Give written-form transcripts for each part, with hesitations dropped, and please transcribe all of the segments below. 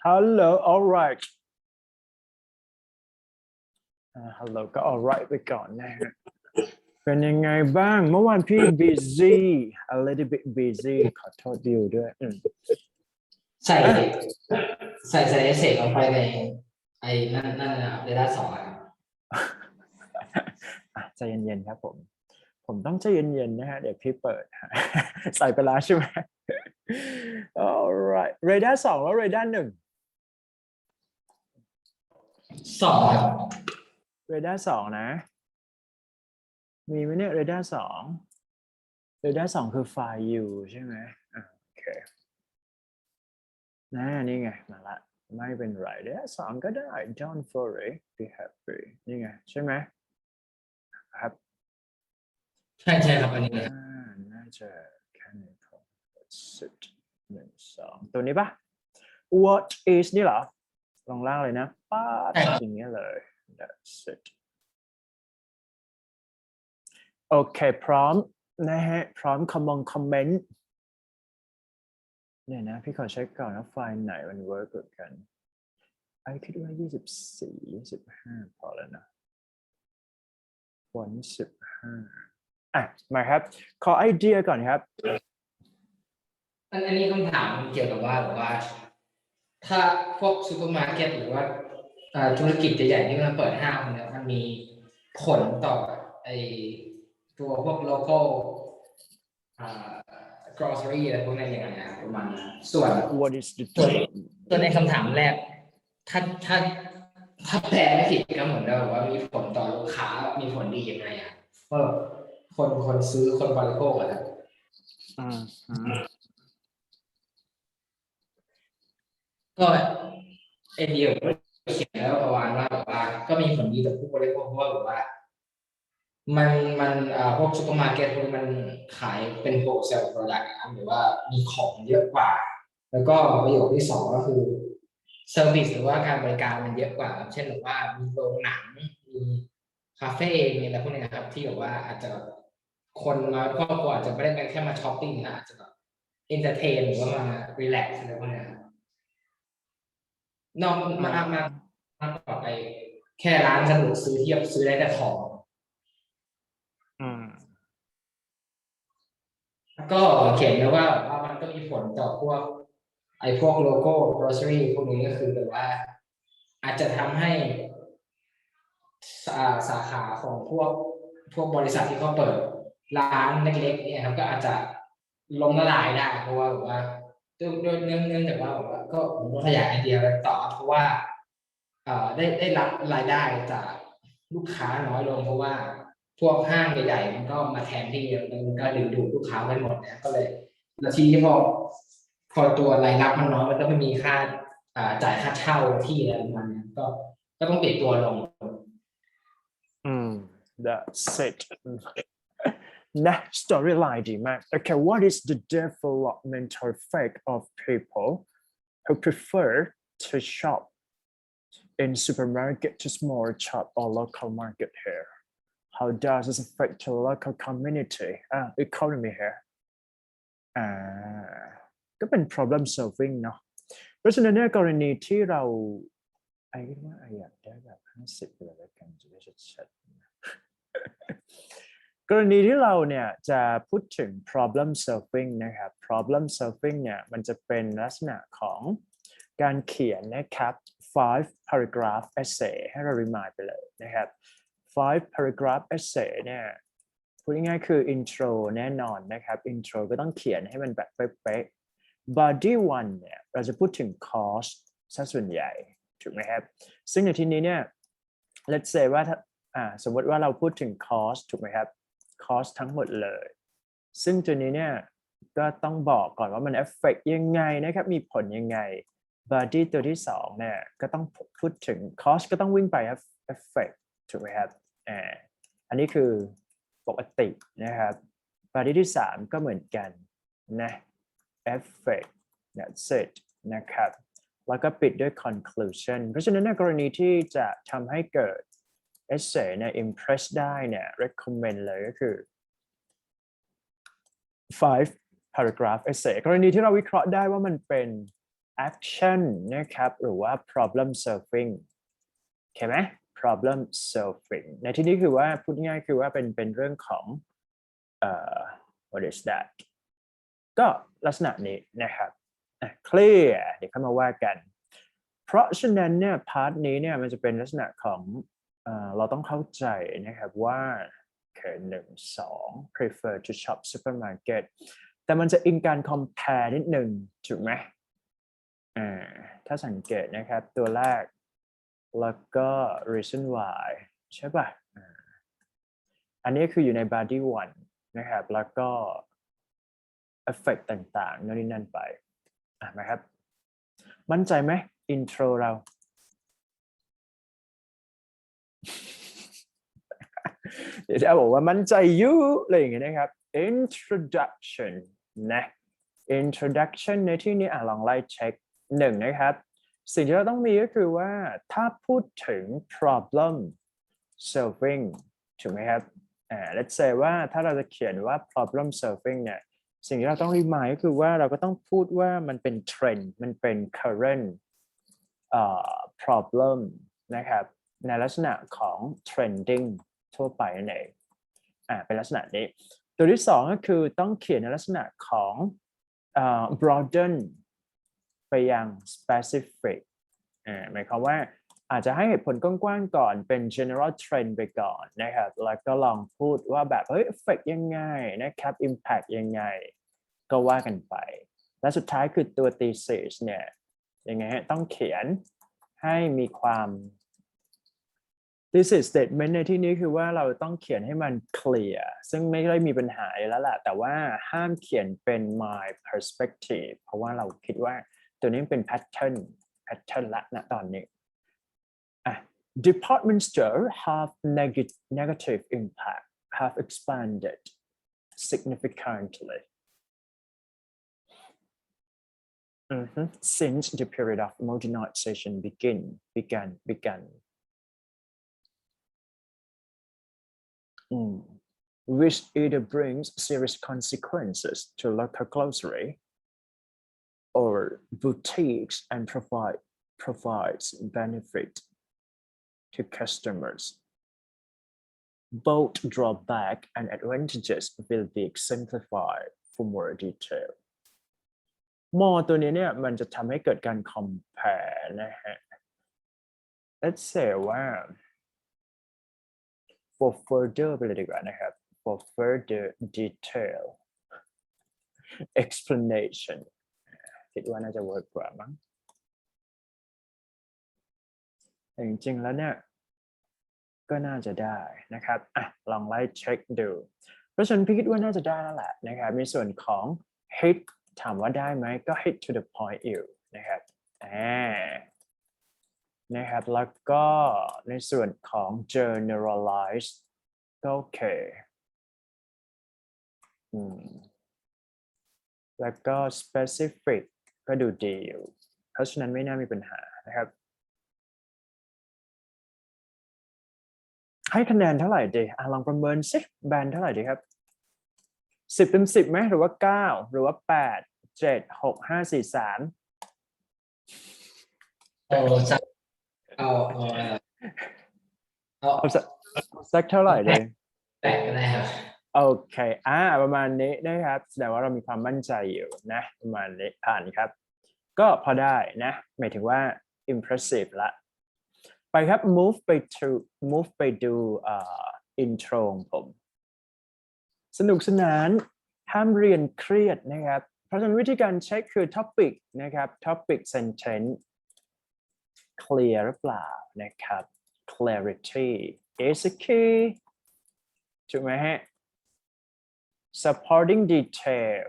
hello alright hello ก็ alright ไปก่อนนะฮะเป็นยังไงบ้างเมื่อวานพี่ busy a little bit busy ขอโทษดิวด้วยใส่เอเซลงไปในไอ้นั่นนะครับเรดาร์2ครับใจเย็นๆครับผมต้องใจเย็นๆนะฮะเดี๋ยวพี่เปิดใส่ไปแล้วใช่ไหม alright เรดาร์2แล้วเรดาร์1 2ครับเรดาร์2นะมีไหมเนี่ยเรดาร์2เรดาร์2คือไฟล์ U ใช่ไหมโอเคนี่ไงมาละไม่เป็นไรเรดาร์2ก็ได้ don't worry be happy นี่ไงใช่ไหมครับใช่ครับอันนี้น่าจะแค่นี้พอ 1 2ตัวนี้ปะ what is นี่เหรอลงล่างเลยนะป้าอย่างเงี้ยเลย that's it โอเคพร้อมนะฮะพร้อมคอมเมนต์เนี่ยนะพี่ขอเช็คก่อนว่าไฟล์ไหนมันเวิร์กกว่ากันไอ้คิดว่า24 25พอแล้วนะวัน15มาครับขอไอเดียก่อนครับอันนี้คำถามเกี่ยวกับว่าถ้าพวกซูเปอร์มาร์เก็ตหรือว่าธุรกิจใหญ่ๆที่มันเปิดห้างเนี่ยมันมีผลต่อไอตัวพวก local grocery อะไรพวกนั้นยังไงนะประมาณนั้นส่วนในคำถามแรกถ้าแปลไม่ผิดก็เหมือนเราว่ามีผลต่อลูกค้ามีผลดียังไงก็คนซื้อคนบริโภคอะก็ไอเดียเขียนแล้วประมาณว่าก็มีผลดีต่อผู้บริโภคเพราะว่ามันพวกซูเปอร์มาร์เก็ตพวกมันขายเป็นโฮลเซลโปรดักต์หรือว่ามีของเยอะกว่าแล้วก็ประโยคที่2ก็คือเซอร์วิสหรือว่าการบริการมันเยอะกว่าเช่นแบบว่ามีโรงหนังมีคาเฟ่มีอะไรพวกนี้นะครับที่แบบว่าอาจจะคนมาครอบครัวอาจจะไม่ได้ไปแค่มาช้อปปิ้งนะอาจจะแบบเอนเตอร์เทนหรือว่ามารีแลกซ์อะไรพวกนี้ครับนอกมาต่อไปแค่ร้านสะดวกซื้อที่ซื้อได้แต่ของก็เขียนไว้ว่ามันก็มีผลต่อพวกโลโก้ grocery พวกนี้ก็คือแบบว่าอาจจะทำให้สาขาของพวกบริษัทที่เขาเปิดร้านเล็กๆเนี่ยครับก็อาจจะล้มละลายได้เพราะว่าแบบว่าด้วยเนื่องจากว่าแบบว่าก็ผมก็ขยายไอเดียไปต่อเพราะว่าได้รับรายได้จากลูกค้าน้อยลงเพราะว่าพวกห้างใหญ่ๆมันก็มาแทนที่มันก็ดึงดูดลูกค้าไปหมดเนี่ยก็เลยแล้วทีนี้พอตัวรายรับมันน้อยมันก็ไม่มีค่าจ่ายค่าเช่าที่อะไรประมาณนี้ก็ต้องปิดตัวลงthat's it Next storyline ดีมาก Okay what is the developmental effect of people who prefer to shop in supermarket to small shop or local market here How does this affect the local community economy here ก็เป็น problem solving เนาะเพราะฉะนั้นเนี่ยกรณีที่เราคิดว่าอยากได้แบบ50เลยแล้วกันจะได้ชัดๆกรณีที่เราเนี่ยจะพูดถึง problem solving นะครับ problem solving เนี่ยมันจะเป็นลักษณะของการเขียนนะครับ5 paragraph essay ให้เรา remind ไปเลยนะครับ5 paragraph essay เนี่ยพูดง่ายๆคือ intro แน่นอนนะครับ intro ก็ต้องเขียนให้มันแบบเป๊ะๆ body 1เนี่ยเราจะพูดถึง cost ซะส่วนใหญ่ถูกไหมครับซึ่งในที่นี้เนี่ย let's say ว่าสมมติว่าเราพูดถึง cost ถูกไหมครับ cost ทั้งหมดเลยซึ่งตัวนี้เนี่ยก็ต้องบอกก่อนว่ามัน affect ยังไงนะครับมีผลยังไง body ตัวที่2เนี่ยก็ต้องพูดถึง cost ก็ต้องวิ่งไป affect ถูกไหมครับอันนี้คือปกตินะครับ body ที่3ก็เหมือนกันนะ effect that's it นะครับแล้วก็ปิดด้วย conclusion เพราะฉะนั้นในกรณีที่จะทำให้เกิด essay เนี่ย impress ได้เนี่ย recommend เลยก็คือ 5 paragraph essay กรณีที่เราวิเคราะห์ได้ว่ามันเป็น action นะครับหรือว่า problem solving โอเคไหม problem solving ในที่นี้คือว่าพูดง่ายคือว่าเป็นเรื่องของwhat is that ก็ลักษณะนี้นะครับ clear เดี๋ยวเข้ามาว่ากันเพราะฉะนั้นเนี่ยพาร์ทนี้เนี่ยมันจะเป็นลักษณะของเราต้องเข้าใจนะครับว่า1 2 prefer to shop supermarket แต่มันจะอิงการ compare นิดหนึ่งถูกไหมถ้าสังเกตนะครับตัวแรกแล้วก็ reason why ใช่ป่ะอันนี้คืออยู่ใน body 1นะครับแล้วก็ effect ต่างๆนั่นนี่นั่นไปนะครับมั่นใจไหม intro เราเดี๋ยวจะบอกว่ามั่นใจอยู่อะไรอย่างเงี้ยนะครับ introduction นะ introduction ในที่นี้ลองไล่เช็ค1นะครับสิ่งที่เราต้องมีก็คือว่าถ้าพูดถึง problem solving ถูกไหมครับlet's say ว่าถ้าเราจะเขียนว่า problem solving เนี่ยสิ่งที่เราต้องรีมายก็คือว่าเราก็ต้องพูดว่ามันเป็น trend มันเป็น current problem นะครับในลักษณะของ trending ทั่วไปนั่นเองเป็นลักษณะนี้ตัวที่2ก็คือต้องเขียนในลักษณะของ broaden ไปยัง specific หมายความว่าอาจจะให้เหตุผลกว้างๆก่อนเป็น general trend ไปก่อนนะครับแล้วก็ลองพูดว่าแบบeffect ยังไงนะครับ impact ยังไงก็ว่ากันไปและสุดท้ายคือตัว thesis เนี่ยยังไงต้องเขียนให้มีความ thesis statement ในที่นี้คือว่าเราต้องเขียนให้มัน clear ซึ่งไม่ได้มีปัญหาแล้วแหละแต่ว่าห้ามเขียนเป็น my perspective เพราะว่าเราคิดว่าตัวนี้เป็น pattern ละณตอนนี้department store have negative impact have expanded significantly since the period of modernization began which either brings serious consequences to local grocery or boutiques and provides benefit to customers. Both drawback and advantages will be exemplified for more detail. มอตัวนี้เนี่ยมันจะทำให้เกิดการ compare นะฮะ Let's say ว่า for further ไปเลยดีกว่านะครับ for further detail explanation คิดว่าน่าจะ work กว่ามั้งแต่จริงๆแล้วเนี่ยก็น่าจะได้นะครับลองไล่เช็คดูเพราะฉะนั้นพี่คิดว่าน่าจะได้แล้วแหละนะครับในส่วนของ hit ถามว่าได้ไหมก็ hit to the point อยู่นะครับนะครับแล้วก็ในส่วนของ generalize ก็โอเคแล้วก็ specific ก็ดูดีอยู่เพราะฉะนั้นไม่น่ามีปัญหานะครับให้คะแนนเท่าไหร่ดีลองประเมินสิแบนเท่าไหร่ดีครับ10 เต็ม 10ไหมหรือว่า9หรือว่า8 7 6 5 4 3เอาสักเท่าไหร่ดี8ก็ได้ครับโอเคประมาณนี้นะครับแสดงว่าเรามีความมั่นใจอยู่นะประมาณนี้ผ่านครับก็พอได้นะหมายถึงว่า impressive ละไปครับ move ไปดูintro ของผมสนุกสนานห้ามเรียนเครียดนะครับเพราะฉะนั้นวิธีการเช็คคือ topic นะครับ topic sentence clear หรือเปล่านะครับ clarity is a key ถูกไหมฮะ supporting detail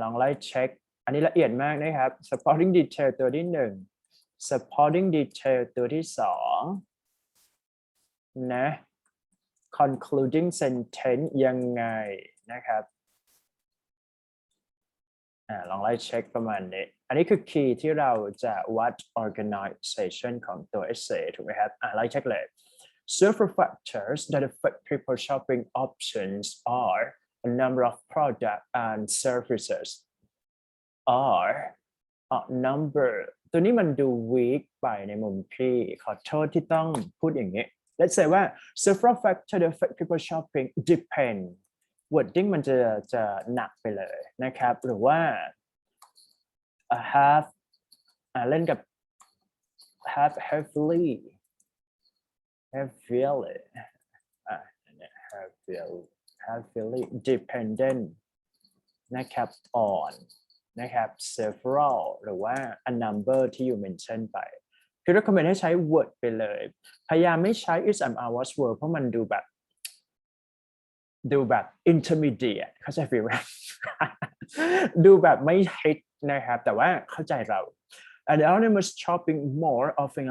ลองไล่เช็คอันนี้ละเอียดมากนะครับ supporting detail ตัวที่1 supporting detail ตัวที่2นะ concluding sentence ยังไงนะครับลองไล่เช็คประมาณนี้อันนี้คือคีย์ที่เราจะวัด organization ของตัว essay ถูกไหมครับไล่เช็คเลย several factors that affect people shopping options are a number of products and services are number ตัวนี้มันดู weak ไปในมุมพี่ขอโทษที่ต้องพูดอย่างนี้ let's say ว่า several factors that affect people shopping depend wording มันจะหนักไปเลยนะครับหรือว่า have เล่นกับ have heavily heavily dependent นะครับ on นะครับ several หรือว่า a number ที่อยู่ mention ไปคือ recommend ให้ใช้ word ไปเลยพยายามไม่ใช้ is am I was word เพราะมันดูแบบ intermediate เข้าใจฟิลไหม ดูแบบไม่ hit นะครับแต่ว่าเข้าใจเรา anonymous shopping more often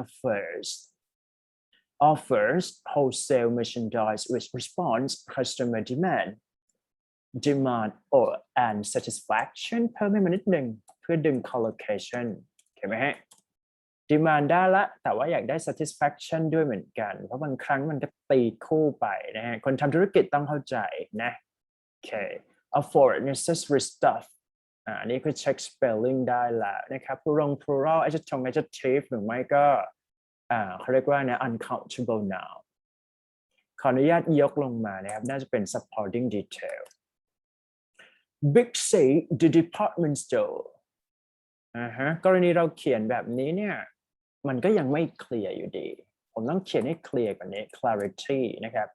offers wholesale merchandise which responds customer demand or and satisfaction เพิ่มให้มันนิดนึงเพื่อดึง collocation เห็นไหมฮะ demand ได้ละแต่ว่าอยากได้ satisfaction ด้วยเหมือนกันเพราะบางครั้งมันก็ตีคู่ไปนะฮะคนทำธุรกิจต้องเข้าใจนะโอเค afford necessary stuff อันนี้คือเช็ค spelling ได้แล้วนะครับ plural adjective หรือไม่ก็เขาเรียกว่าเนี่ย uncountable noun ขออนุญาตยกลงมานะครับน่าจะเป็น supporting detail Big C the department store กรณีเราเขียนแบบนี้เนี่ยมันก็ยังไม่เคลียร์อยู่ดีผมต้องเขียนให้เคลียร์กว่านี้ clarity นะครับ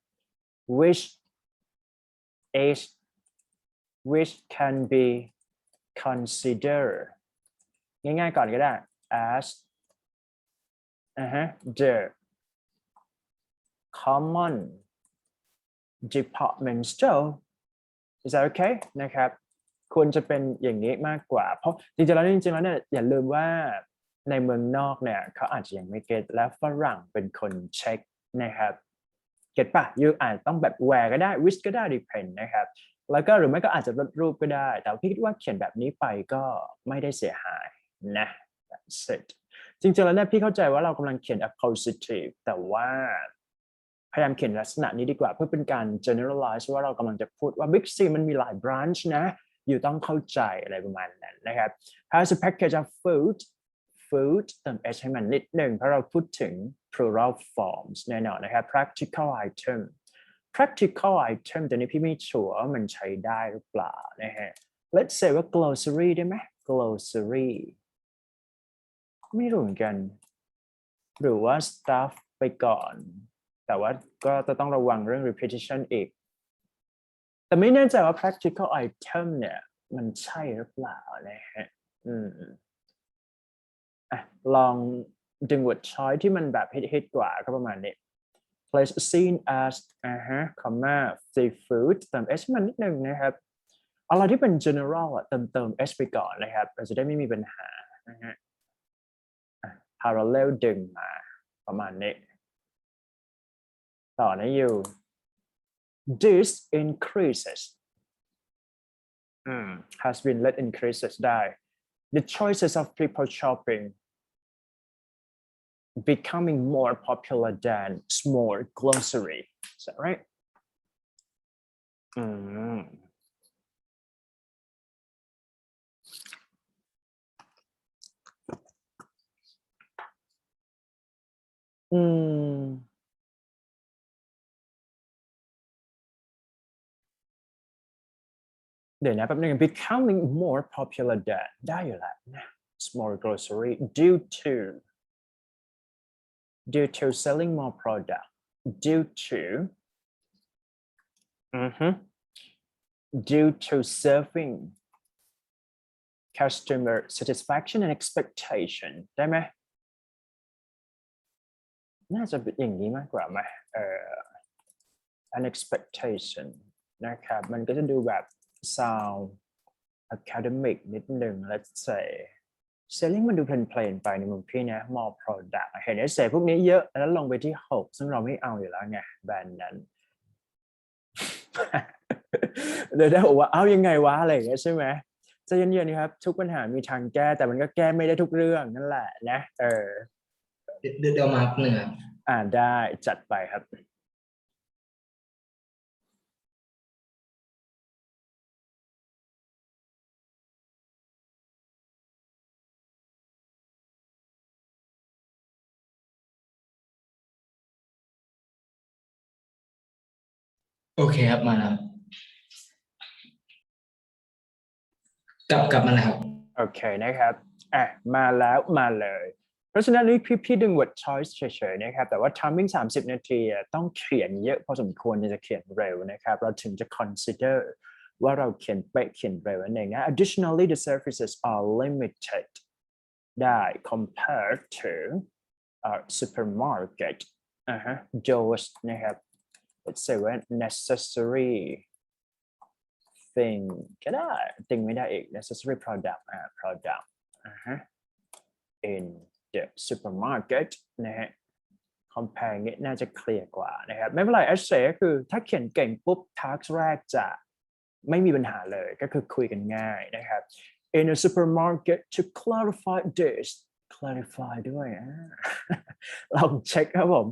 which can be considered ง่ายๆก่อนก็ได้ as the common department store is that okay นะครับควรจะเป็นอย่างนี้มากกว่าเพราะจริงๆแล้วเนี่ยอย่าลืมว่าในเมืองนอกเนี่ยเขาอาจจะยังไม่เก็ตและฝรั่งเป็นคนเช็คนะครับเก็ตป่ะยูอาจต้องแบบ where ก็ได้ which ก็ได้ depend นะครับแล้วก็หรือไม่ก็อาจจะลดรูปก็ได้แต่พี่คิดว่าเขียนแบบนี้ไปก็ไม่ได้เสียหายนะ that's it จริงๆแล้วเนี่ยพี่เข้าใจว่าเรากำลังเขียน appositive แต่ว่าพยายามเขียนลักษณะนี้ดีกว่าเพื่อเป็นการ generalize ว่าเรากำลังจะพูดว่า Big C มันมีหลาย branch นะอยู่ต้องเข้าใจอะไรประมาณนั้นนะครับ Has a package of food เติม h ให้มันนิดหนึ่งเพราะเราพูดถึง plural forms แน่นอนนะครับ practical item ตัวนี้พี่ไม่ชัวร์ว่ามันใช้ได้หรือเปล่านะฮะ Let's say ว่า glossary ได้ไหม glossary ไม่รู้เหมือนกันหรือว่า stuff ไปก่อนแต่ว่าก็จะต้องระวังเรื่อง repetition อีกแต่ไม่แน่ใจว่า practical item เนี่ยมันใช่หรือเปล่านะฮะลองดึง word choice ที่มันแบบฮิตกว่าก็ประมาณนี้ place seen as comma seafood เติม s มันนิดนึงนะครับอะไรที่เป็น general เติม s ไปก่อนนะครับเราจะได้ไม่มีปัญหานะฮะparallel ดึงมาประมาณนี้ต่อนะอยู่ this increases has been let increases ได้ the choices of people shopping becoming more popular than small grocery is that right เดี๋ยวนะแป๊บนึง becoming more popular than ได้อยู่แล้วนะ small grocery due to selling more product due to serving customer satisfaction and expectation ได้ไหมน่าจะเป็นอย่างนี้มากกว่าไหมan expectation นะครับมันก็จะดูแบบ sound academic นิดหนึ่ง let's say selling มันดูเพลนๆไปในมุมพี่นะ more product เห็น essay พวกนี้เยอะแล้วลงไปที่6ซึ่งเราไม่เอาอยู่แล้วไงแบรนด์นั้น เดี๋ยวได้บอกว่าเอายังไงวะอะไรอย่างเงี้ยใช่ไหมใจเย็นๆครับทุกปัญหามีทางแก้แต่มันก็แก้ไม่ได้ทุกเรื่องนั่นแหละนะเดี๋ยวมาเหนือได้จัดไปครับ โอเคครับมาแล้วกลับมาแล้วครับโอเคนะครับมาแล้วมาเลยเพราะฉะนั้นนี่พี่ดึง word choice เฉยๆนะครับแต่ว่า timing 30 นาทีต้องเขียนเยอะพอสมควรจะเขียนเร็วนะครับเราถึงจะ consider ว่าเราเขียนเป๊ะเขียนเร็วนั่นเองนะ Additionally the services are limited ได้ compared to supermarket those นะครับ let's sayว่า necessary thing ก็ได้ thing ไม่ได้อีก necessary product product in the supermarket นะฮะ compare อย่างนี้น่าจะเคลียร์กว่านะครับไม่เป็นไร essay ก็คือถ้าเขียนเก่งปุ๊บ task แรกจะไม่มีปัญหาเลยก็คือคุยกันง่ายนะครับ in a supermarket to clarify this clarify ด้วยลองเช็คครับผม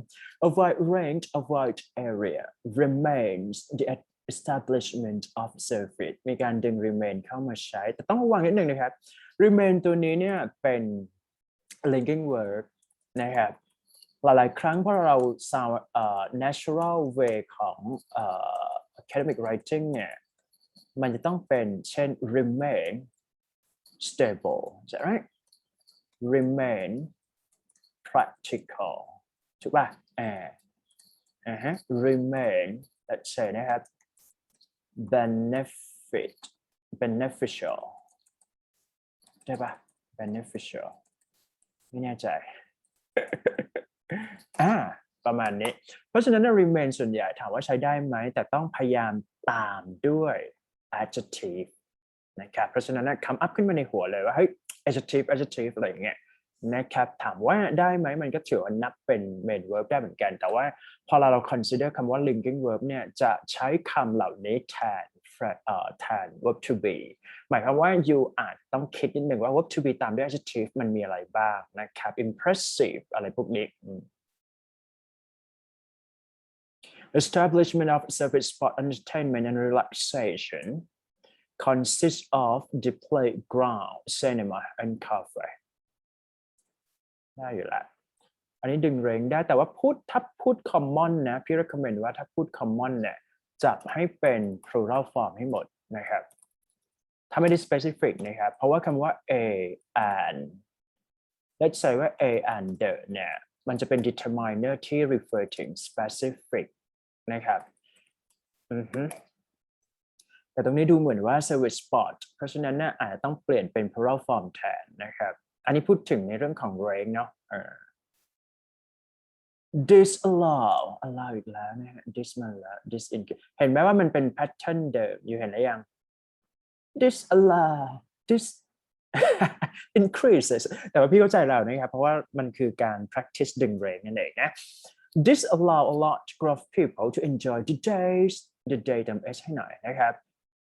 a wide range of wide area remains the establishment of service มีการดึง remain เข้ามาใช้แต่ต้องระวังนิดนึงนะครับ remain ตัวนี้เนี่ยเป็น linking word นะครับหลายๆครั้งเพราะเรา sound natural way ของacademic writing เนี่ยมันจะต้องเป็นเช่น remain stable ใช่ไหม remain practical ถูกป่ะremain let's say นะครับ beneficial ได้ป่ะ beneficial ไม่แน่ใจ ประมาณนี้เพราะฉะนั้น remain ส่วนใหญ่ถามว่าใช้ได้ไหมแต่ต้องพยายามตามด้วย adjective นะครับเพราะฉะนั้นคำอัพขึ้นมาในหัวเลยว่าเฮ้ย adjective อะไรอย่างเงี้ยนะครับถามว่าได้ไหมมันก็ถือว่านับเป็น main verb ได้เหมือนกันแต่ว่าพอเรา consider คำว่า linking verb เนี่ยจะใช้คำเหล่านี้แทนverb to be หมายความว่า you อาจต้องคิดนิดหนึ่งว่า verb to be ตามด้วย adjective มันมีอะไรบ้างนะครับ impressive อะไรพวกนี้Establishment of service for entertainment and relaxation consists of the playground, cinema, and cafe. ได้อยู่แล้วอันนี้ดึงเรงได้แต่ว่าถ้าพูด common นะพี่ recommend ว่าถ้าพูด common เนี่ยจับให้เป็น plural form ให้หมดนะครับถ้าไม่ได้ specific นะครับเพราะว่าคำว่า a and let's say ว่า a and the เนี่ยมันจะเป็น determiner ที่ refer ถึง specific นะครับแต่ตรงนี้ดูเหมือนว่า service spot เพราะฉะนั้นอาจจะต้องเปลี่ยนเป็น plural form แทนนะครับอันนี้พูดถึงในเรื่องของ range เนาะdisallow อีกแล้วนะฮะ dis มาแล้ว เห็นไหมว่ามันเป็น pattern เดิมอยู่เห็นหรือยัง disallow dis increases แต่ว่าพี่เข้าใจแล้วนะครับเพราะว่ามันคือการ practice ดึง range นั่นเองนะ disallow a large group of people to enjoy the day ทำ s ให้หน่อยนะครับ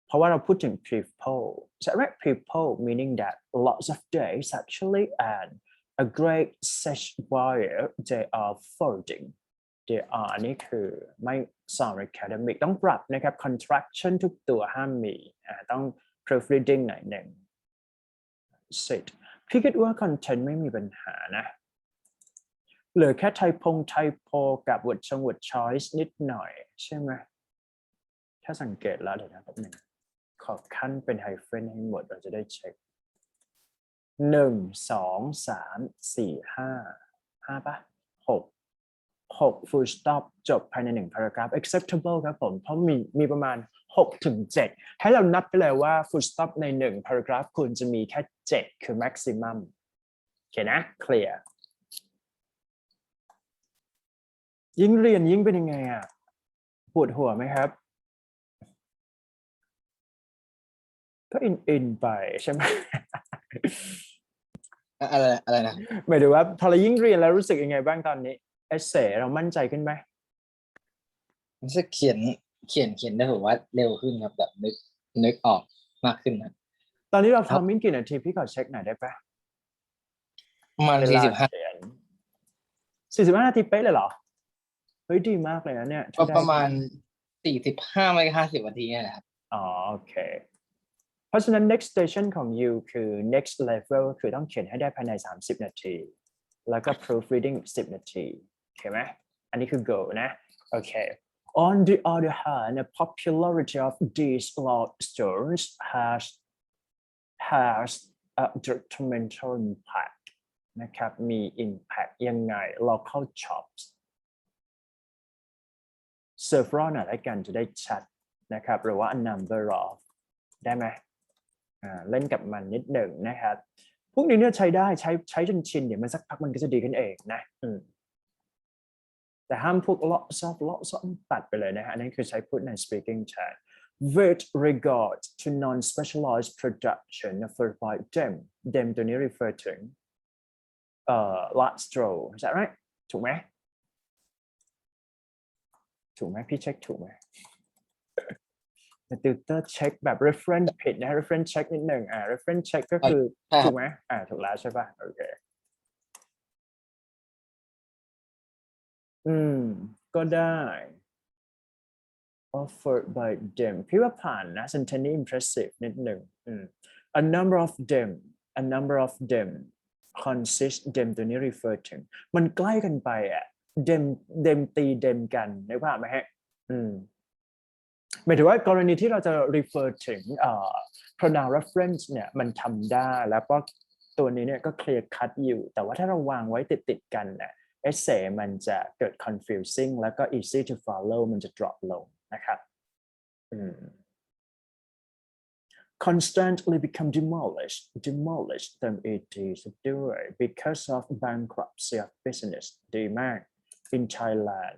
เพราะว่าเราพูดถึง people ใช่ไหม people meaning that lots of days actually and a great search while they are folding they are อันนี้คือไม่ sound academic ต้องปรับนะครับ contraction ทุกตัวห้ามมีต้อง proofreading หน่อยหนึ่ง sit พี่คิดว่า content ไม่มีปัญหานะเหลือแค่ไทโพกับ word choice นิดหน่อยใช่ไหมถ้าสังเกตแล้วเดี๋ยวนะแป๊บนึงขอขั้นเป็นไฮเฟนให้หมดเราจะได้เช็ค1 2 3 4 5ป่ะ6 full stop จบภายใน1 paragraph acceptable ครับผมเพราะมีประมาณ6 ถึง 7ให้เรานับไปเลยว่า full stop ใน1 paragraph ควรจะมีแค่7คือ maximum โอเคนะ clear ยิ่งเรียนยิ่งเป็นยังไงปวดหัวไหมครับก็อินไปใช่ไหมอะไรนะหมายถึงว่าพอเรายิ่งเรียนแล้วรู้สึกยังไงบ้างตอนนี้เอเซ่เรามั่นใจขึ้นไหมรู้สึกเขียนได้ผมว่าเร็วขึ้นครับแบบนึกออกมากขึ้นนะตอนนี้เราทำมิ่งกี่นาทีพี่ขอเช็คหน่อยได้ปะประมาณ45 นาทีเป๊ะเลยเหรอเฮ้ยดีมากเลยนะเนี่ยประมาณ45 ไม่ก็50 นาทีนี่แหละครับโอเคเพราะฉะนั้น next station ของ you คือ next level คือต้องเขียนให้ได้ภายใน30 นาทีแล้วก็ proofreading 10 นาทีโอเคไหมอันนี้คือ goal นะโอเค On the other hand, the popularity of these large stores has a detrimental impact นะครับมี impact ยังไง local shops several หน่อยแล้วกันจะได้ชัดนะครับหรือว่า a number of ได้ไหมเล่นกับมันนิดหนึ่งนะครับพวกนี้เนี่ยใช้ได้ใช้จนชินเดี๋ยวมันสักพักมันก็จะดีขึ้นเองนะแต่ห้ามพวก lots of ตัดไปเลยนะฮะอันนี้คือใช้พูดใน speaking chat with regard to non-specialized production for by them ตัวนี้ refer ถึงlarge store is that right ถูกไหมพี่เช็คถูกไหมติวเตอร์เช็คแบบ reference ผิดนะ reference check นิดหนึ่งreference check ก็คือถูกไหมถูกแล้วใช่ป่ะโอเคก็ได้ offered by them พี่ว่าผ่านนะ sentence impressive นิดหนึ่งa number of them consist them ตัวนี้ refer ถึงมันใกล้กันไปthem ตี them กันนึกภาพไหมฮะหมายถึงว่ากรณีที่เราจะ refer ถึงpronoun reference เนี่ยมันทำได้แล้วก็ตัวนี้เนี่ยก็ clear cut อยู่แต่ว่าถ้าเราวางไว้ติดกันเนี่ย essay มันจะเกิด confusing แล้วก็ easy to follow มันจะ drop ลงนะครับconstantly become demolished them it is ด้วย because of bankruptcy of business ดีมาก in Thailand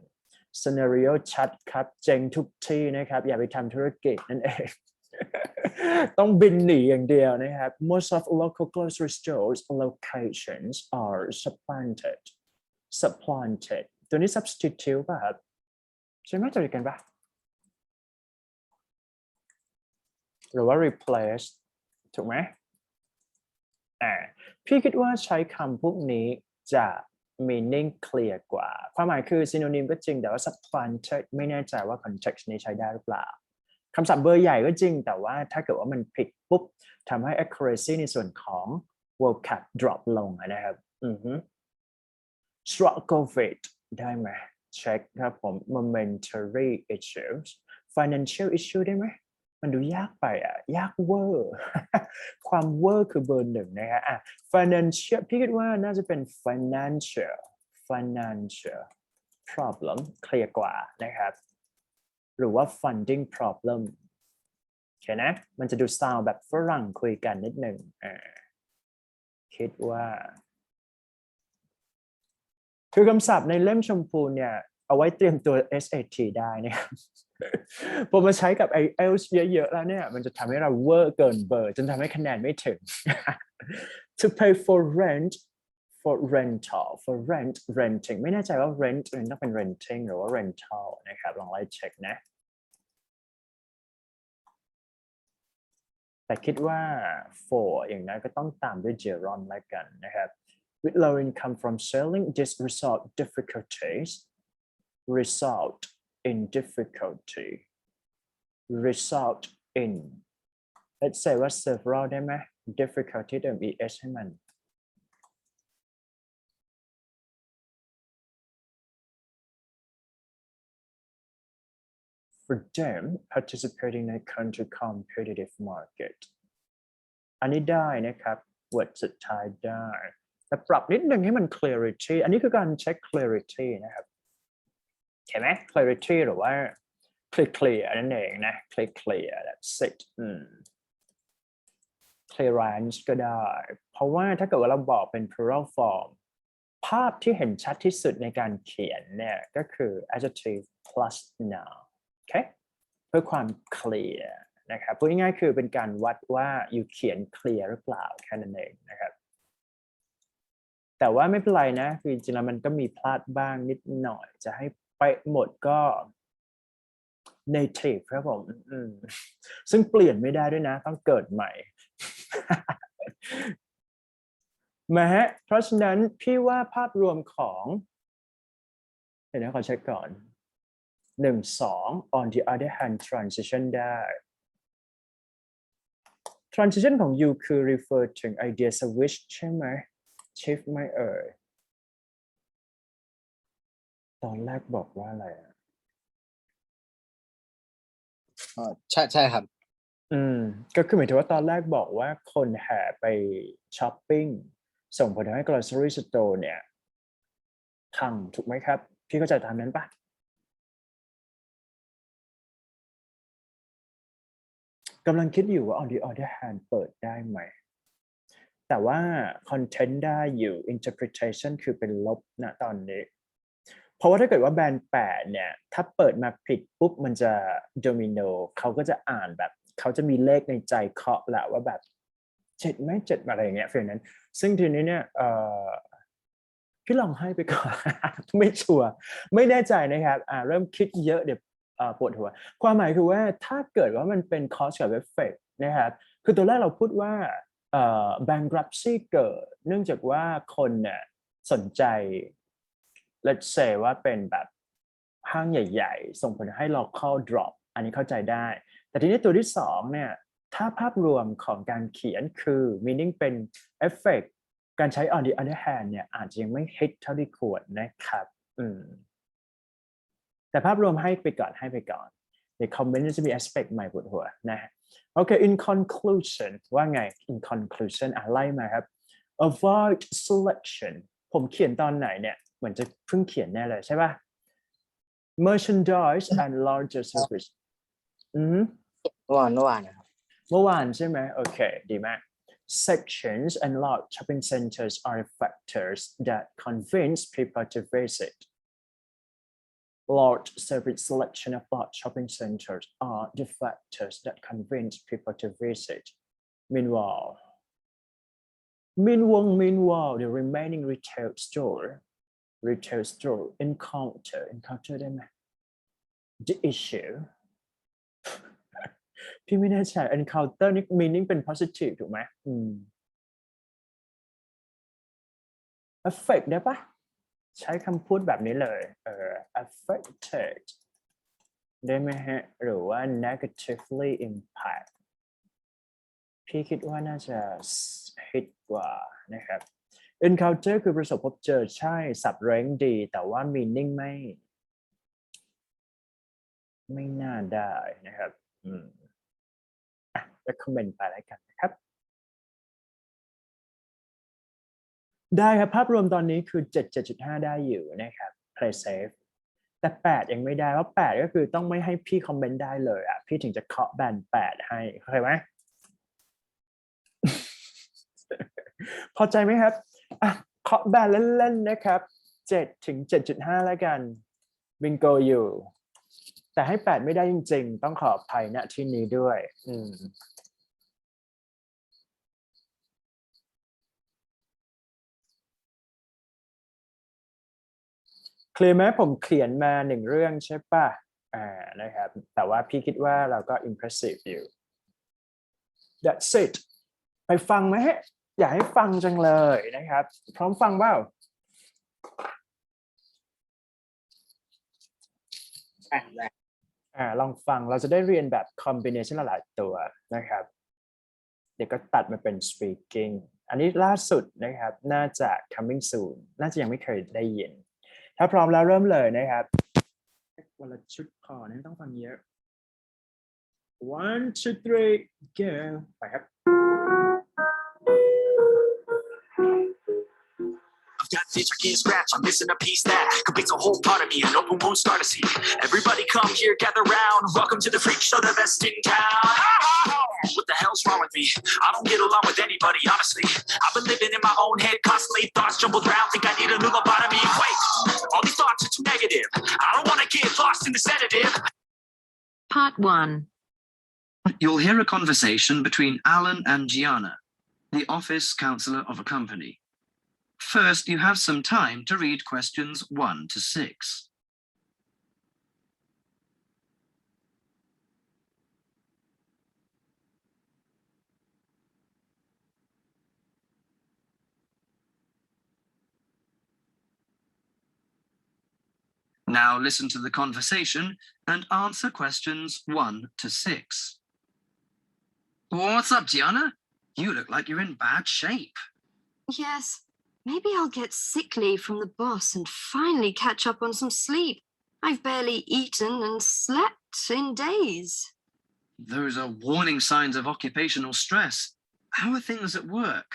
scenario ชัดครับเจ๊งทุกที่นะครับอย่าไปทำธุรกิจนั่นเองต้องบินหนีอย่างเดียวนะครับ most of local grocery stores locations are supplanted ตัวนี้ substitute ป่ะครับใช่ไหมจะเรียกกันป่ะหรือว่า replace ถูกไหมพี่คิดว่าใช้คำพวกนี้จะ meaning clear กว่าความหมายคือ synonym ก็จริงแต่ว่า supplanted ไม่แน่ใจว่า context นี้ใช้ได้หรือเปล่าคำศัพท์เบอร์ใหญ่ก็จริงแต่ว่าถ้าเกิดว่ามันผิดปุ๊บทำให้ accuracy ในส่วนของ vocab drop ลงนะครับ struggle with ได้ไหมเช็คครับผม momentary issues financial issue ได้ไหมมันดูยากไปยากเวอร์ความเวอร์คือเบอร์หนึ่งนะฮะfinancial พี่คิดว่าน่าจะเป็น financial problem เคลียร์กว่านะครับหรือว่า funding problem โอเคนะมันจะดูซาวแบบฝรั่งคุยกันนิดหนึ่งคิดว่าคือคำศัพท์ในเล่มชมพูเนี่ยเอาไว้เตรียมตัว SAT ได้นะครับพอมาใช้กับ IELTS เยอะๆแล้วเนี่ยมันจะทำให้เราเวอร์เกินเบอร์จนทำให้คะแนนไม่ถึง to pay for rent for rental for renting ไม่แน่ใจว่า rent ต้องเป็น renting หรือว่า rental นะครับลองไล่เช็คนะแต่คิดว่า for อย่างนั้นก็ต้องตามด้วย geron แล้วกันนะครับ with low income from selling this result in difficulty result in let's say ว่า several ได้ไหม difficulty เติม es ให้มันfor them participating in a country competitive market อันนี้ได้นะครับ word สุดท้ายได้แต่ปรับนิดนึงให้มัน clarity อันนี้คือการเช็ค clarity นะครับเห็นไหม clarity หรือว่า clear นั่นเองนะ clear that's it clearance ก็ได้เพราะว่าถ้าเกิดว่าเราบอกเป็น plural form ภาพที่เห็นชัดที่สุดในการเขียนเนี่ยก็คือ adjective plus noun โอเคเพื่อความ clear นะครับพูดง่ายๆคือเป็นการวัดว่าอยู่เขียน clear หรือเปล่าแค่นั้นเองนะครับแต่ว่าไม่เป็นไรนะคือจริงๆแล้วมันก็มีพลาดบ้างนิดหน่อยจะให้ไปหมดก็ native ครับผมซึ่งเปลี่ยนไม่ได้ด้วยนะต้องเกิดใหม่เพราะฉะนั้นพี่ว่าภาพรวมของเดี๋ยวนะขอเช็คก่อน1 2 on the other hand transition ได้ transition ของ you คือ refer ถึง idea switch ใช่ไหม shift ไม่ตอนแรกบอกว่าอะไร ใช่ครับก็คือหมายถึงว่าตอนแรกบอกว่าคนแห่ไปช้อปปิ้งส่งผลทำให้ grocery store เนี่ยพังถูกไหมครับพี่เข้าใจตามนั้นปะกำลังคิดอยู่ว่า on the other hand เปิดได้ไหมแต่ว่า content ได้อยู่ interpretation คือเป็นลบณตอนนี้เพราะว่าถ้าเกิดว่าแบรนด์8เนี่ยถ้าเปิดมาผิดปุ๊บมันจะโดมิโนเขาก็จะอ่านแบบเขาจะมีเลขในใจเคาะแหละว่าแบบ7ไหม7อะไรอย่างเงี้ยฟีลนั้นซึ่งทีนี้เนี่ยพี่ลองให้ไปก่อน ไม่ชัวร์ไม่แน่ใจนะครับเริ่มคิดเยอะเดี๋ยวปวดหัวความหมายคือว่าถ้าเกิดว่ามันเป็น cause กับ effect นะครับคือตัวแรกเราพูดว่าbankruptcy เกิดเนื่องจากว่าคนเนี่ยสนใจ let's say ว่าเป็นแบบห้างใหญ่ๆส่งผลให้ local drop อันนี้เข้าใจได้แต่ทีนี้ตัวที่2เนี่ยถ้าภาพรวมของการเขียนคือ meaning เป็น effect การใช้ on the other hand เนี่ยอาจจะยังไม่ hit เท่าที่ควรนะครับแต่ภาพรวมให้ไปก่อนในคอมเมนต์จะมี aspect ใหม่ปวดหัวนะโอเค in conclusion ว่าไง in conclusion ไล่มาครับ avoid selection ผมเขียนตอนไหนเนี่ยเหมือนจะเพิ่งเขียนแน่เลยใช่ป่ะ merchandise and larger service เมื่อวานนะครับ เมื่อวานใช่ไหมโอเคดีมาก sections and large shopping centers are factors that convince people to visit large service selection of large shopping centers are the factors that convince people to visit meanwhile the remaining retail store encounter ได้ไหม the issue พี่ไม่แน่ใจ encounter นี่ meaning เป็น positive ถูกไหมaffect ได้ปะใช้คำพูดแบบนี้เลยaffected ได้ไหมฮะหรือว่า negatively impact พี่คิดว่าน่าจะ hit กว่านะครับ encounter คือประสบพบเจอใช่สับแรงดีแต่ว่า meaning ไม่น่าได้นะครับจะคอมเมนต์ไปแล้วกันนะครับได้ครับภาพรวมตอนนี้คือ 7.5 ได้อยู่นะครับ play safe แต่8ยังไม่ได้เพราะ8ก็คือต้องไม่ให้พี่คอมเมนต์ได้เลยพี่ถึงจะเคาะแบน8ให้เข้าใจไหม พอใจไหมครับเคาะแบนเล่นๆนะครับ7 ถึง 7.5 แล้วกันบิงโกอยู่แต่ให้8ไม่ได้จริงๆต้องขออภัยณที่นี้ด้วยเคลียร์ไหมผมเขียนมา1เรื่องใช่ป่ะนะครับแต่ว่าพี่คิดว่าเราก็ impressive อยู่ That's it ไปฟังไหมฮะอยากให้ฟังจังเลยนะครับพร้อมฟังเปล่าลองฟังเราจะได้เรียนแบบ combination หลายตัวนะครับเดี๋ยวก็ตัดมาเป็น speaking อันนี้ล่าสุดนะครับน่าจะ coming soon น่าจะยังไม่เคยได้ยินถ้าพร้อมแล้วเริ่มเลยนะครับวันละชุดพอไม่ต้องฟังเยอะ 1 2 3 go ไปครับ I've got this I can't scratch, I'm missing a piece that completes a whole part of me, an open wound scar to see. Everybody come here, gather round, welcome to the freak show, the best in town. What the hell's wrong with me? I don't get along with anybody, honestly. I've been living in my own head constantly, thoughts jumbled around, think I need a new lobotomy. Wait, all these thoughts are too negative. I don't want to get lost in the sedative. Part 1. You'll hear a conversation between Alan and Gianna, the office counselor of a company. First, you have some time to read questions 1 to 6. Now listen to the conversation and answer questions 1 to 6. What's up, Gianna? You look like you're in bad shape. Yes, maybe I'll get sick leave from the boss and finally catch up on some sleep. I've barely eaten and slept in days. Those are warning signs of occupational stress. How are things at work?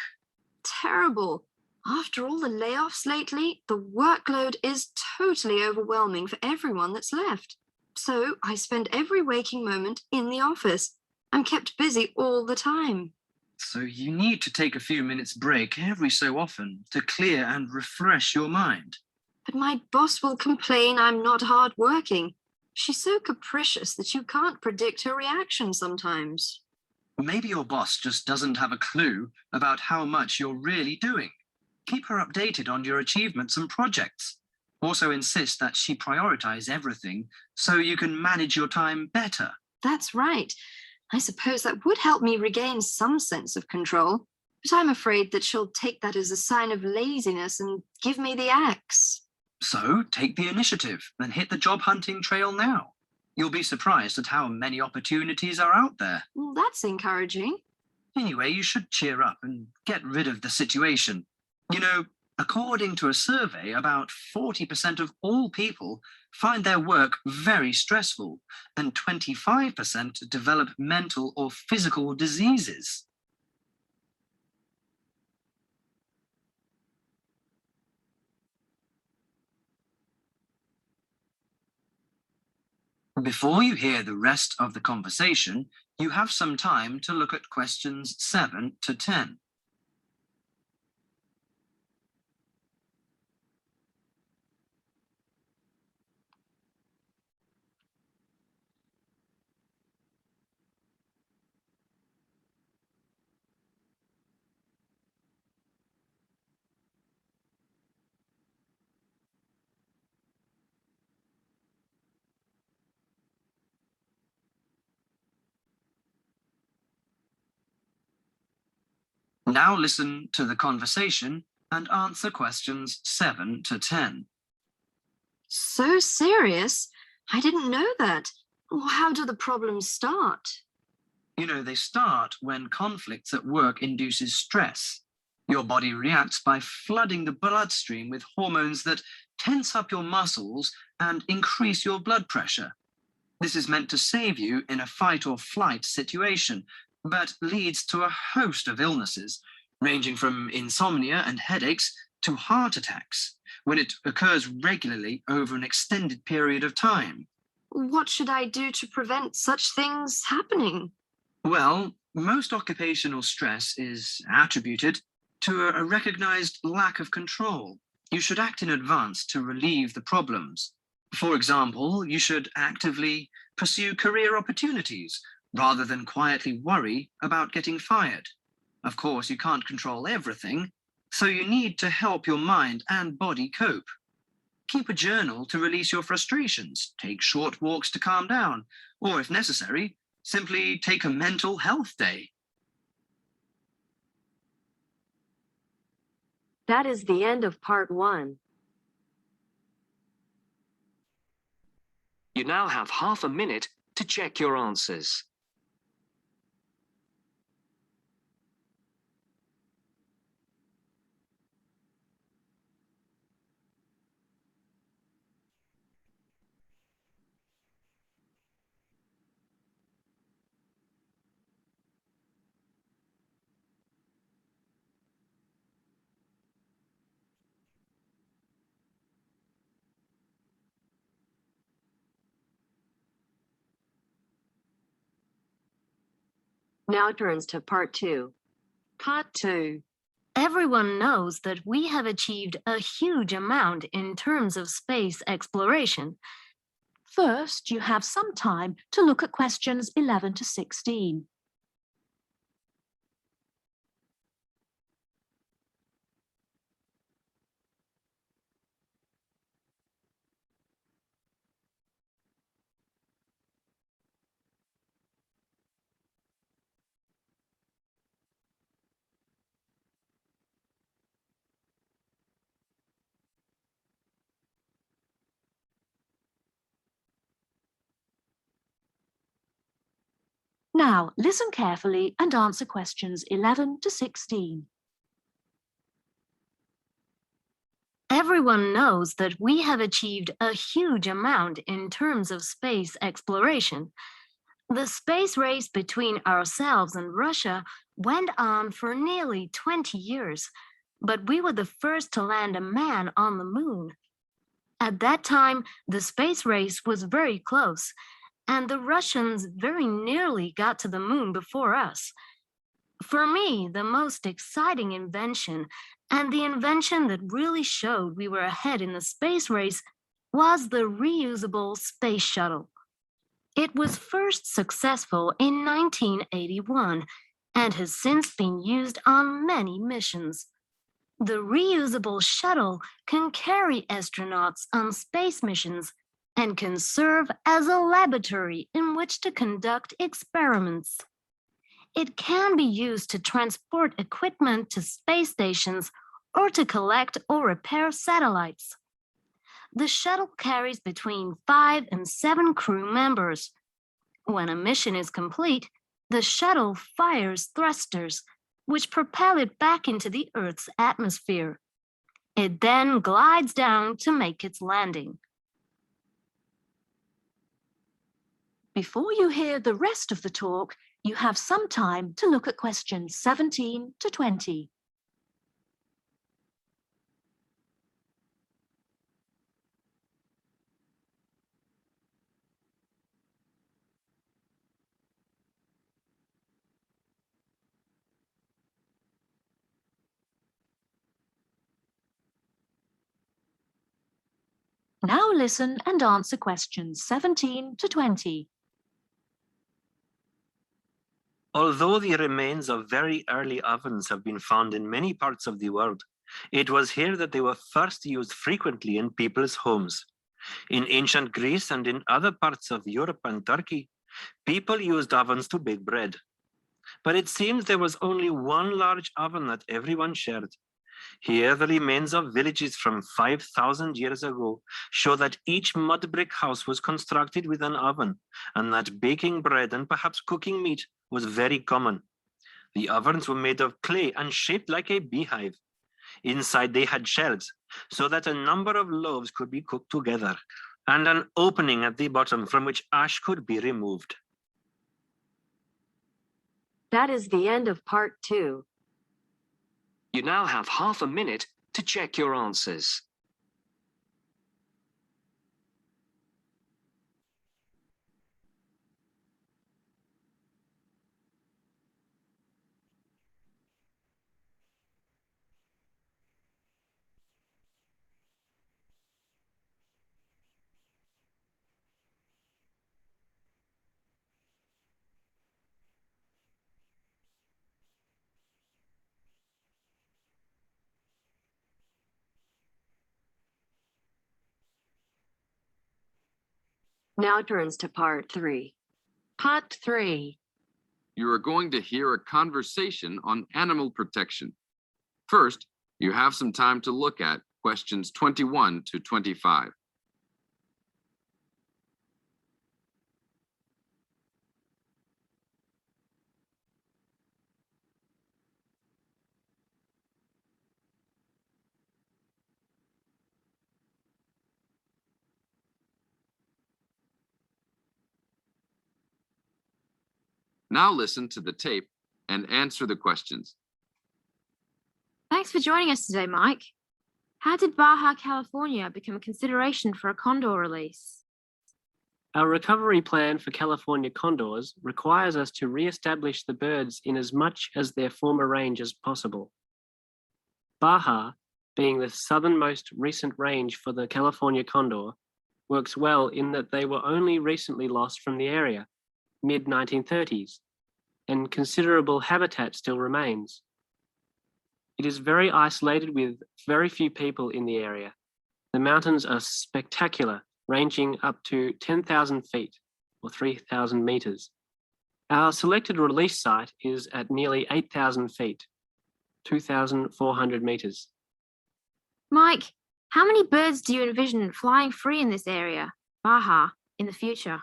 Terrible. After all the layoffs lately, the workload is totally overwhelming for everyone that's left. So I spend every waking moment in the office. I'm kept busy all the time. So you need to take a few minutes break every so often to clear and refresh your mind. But my boss will complain I'm not hardworking. She's so capricious that you can't predict her reaction sometimes. Maybe your boss just doesn't have a clue about how much you're really doing. Keep her updated on your achievements and projects. Also insist that she prioritize everything so you can manage your time better. That's right. I suppose that would help me regain some sense of control, but I'm afraid that she'll take that as a sign of laziness and give me the axe. So take the initiative and hit the job hunting trail now. You'll be surprised at how many opportunities are out there. Well, that's encouraging. Anyway, you should cheer up and get rid of the situation. You know, according to a survey, about 40% of all people find their work very stressful, and 25% develop mental or physical diseases. Before you hear the rest of the conversation, you have some time to look at questions 7 to 10. Now listen to the conversation and answer questions 7 to 10. So serious? I didn't know that. Well, how do the problems start? You know, they start when conflicts at work induces stress. Your body reacts by flooding the bloodstream with hormones that tense up your muscles and increase your blood pressure. This is meant to save you in a fight or flight situation, but leads to a host of illnesses, ranging from insomnia and headaches to heart attacks, when it occurs regularly over an extended period of time. What should I do to prevent such things happening? Well, most occupational stress is attributed to a recognized lack of control. You should act in advance to relieve the problems. For example, you should actively pursue career opportunities rather than quietly worry about getting fired. Of course, you can't control everything, so you need to help your mind and body cope. Keep a journal to release your frustrations, take short walks to calm down, or if necessary, simply take a mental health day. That is the end of part 1. You now have half a minute to check your answers. Now turns to part 2. Part 2. Everyone knows that we have achieved a huge amount in terms of space exploration. First, you have some time to look at questions 11 to 16. Now, listen carefully and answer questions 11 to 16. Everyone knows that we have achieved a huge amount in terms of space exploration. The space race between ourselves and Russia went on for nearly 20 years, but we were the first to land a man on the moon. At that time, the space race was very close, and the Russians very nearly got to the moon before us. For me, the most exciting invention, and the invention that really showed we were ahead in the space race, was the reusable space shuttle. It was first successful in 1981 and has since been used on many missions. The reusable shuttle can carry astronauts on space missions and can serve as a laboratory in which to conduct experiments. It can be used to transport equipment to space stations or to collect or repair satellites. The shuttle carries between 5 and 7 crew members. When a mission is complete, the shuttle fires thrusters, which propel it back into the Earth's atmosphere. It then glides down to make its landing. Before you hear the rest of the talk, you have some time to look at questions 17 to 20. Now listen and answer questions 17 to 20. Although the remains of very early ovens have been found in many parts of the world, it was here that they were first used frequently in people's homes. In ancient Greece and in other parts of Europe and Turkey, people used ovens to bake bread. But it seems there was only one large oven that everyone shared. Here, the remains of villages from 5,000 years ago show that each mud brick house was constructed with an oven, and that baking bread and perhaps cooking meat was very common. The ovens were made of clay and shaped like a beehive. Inside they had shelves, so that a number of loaves could be cooked together, and an opening at the bottom from which ash could be removed. That is the end of part 2. You now have half a minute to check your answers. Now turns to part 3. Part 3. You are going to hear a conversation on animal protection. First, you have some time to look at questions 21 to 25. Now listen to the tape and answer the questions. Thanks for joining us today, Mike. How did Baja California become a consideration for a Condor release? Our recovery plan for California condors requires us to re-establish the birds in as much as their former range as possible. Baja, being the southernmost recent range for the California condor, works well in that they were only recently lost from the area, mid-1930s, and considerable habitat still remains. It is very isolated with very few people in the area. The mountains are spectacular, ranging up to 10,000 feet or 3,000 meters. Our selected release site is at nearly 8,000 feet, 2,400 meters. Mike, how many birds do you envision flying free in this area, Baja, in the future?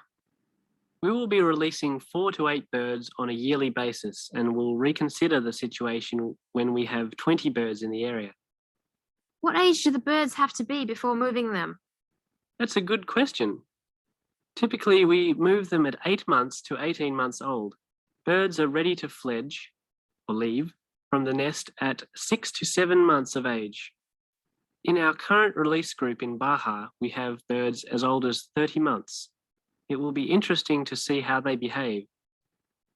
We will be releasing 4 to 8 birds on a yearly basis, and will reconsider the situation when we have 20 birds in the area. What age do the birds have to be before moving them? That's a good question. Typically, we move them at 8 months to 18 months old. Birds are ready to fledge or leave from the nest at 6 to 7 months of age. In our current release group in Baja, we have birds as old as 30 months. It will be interesting to see how they behave.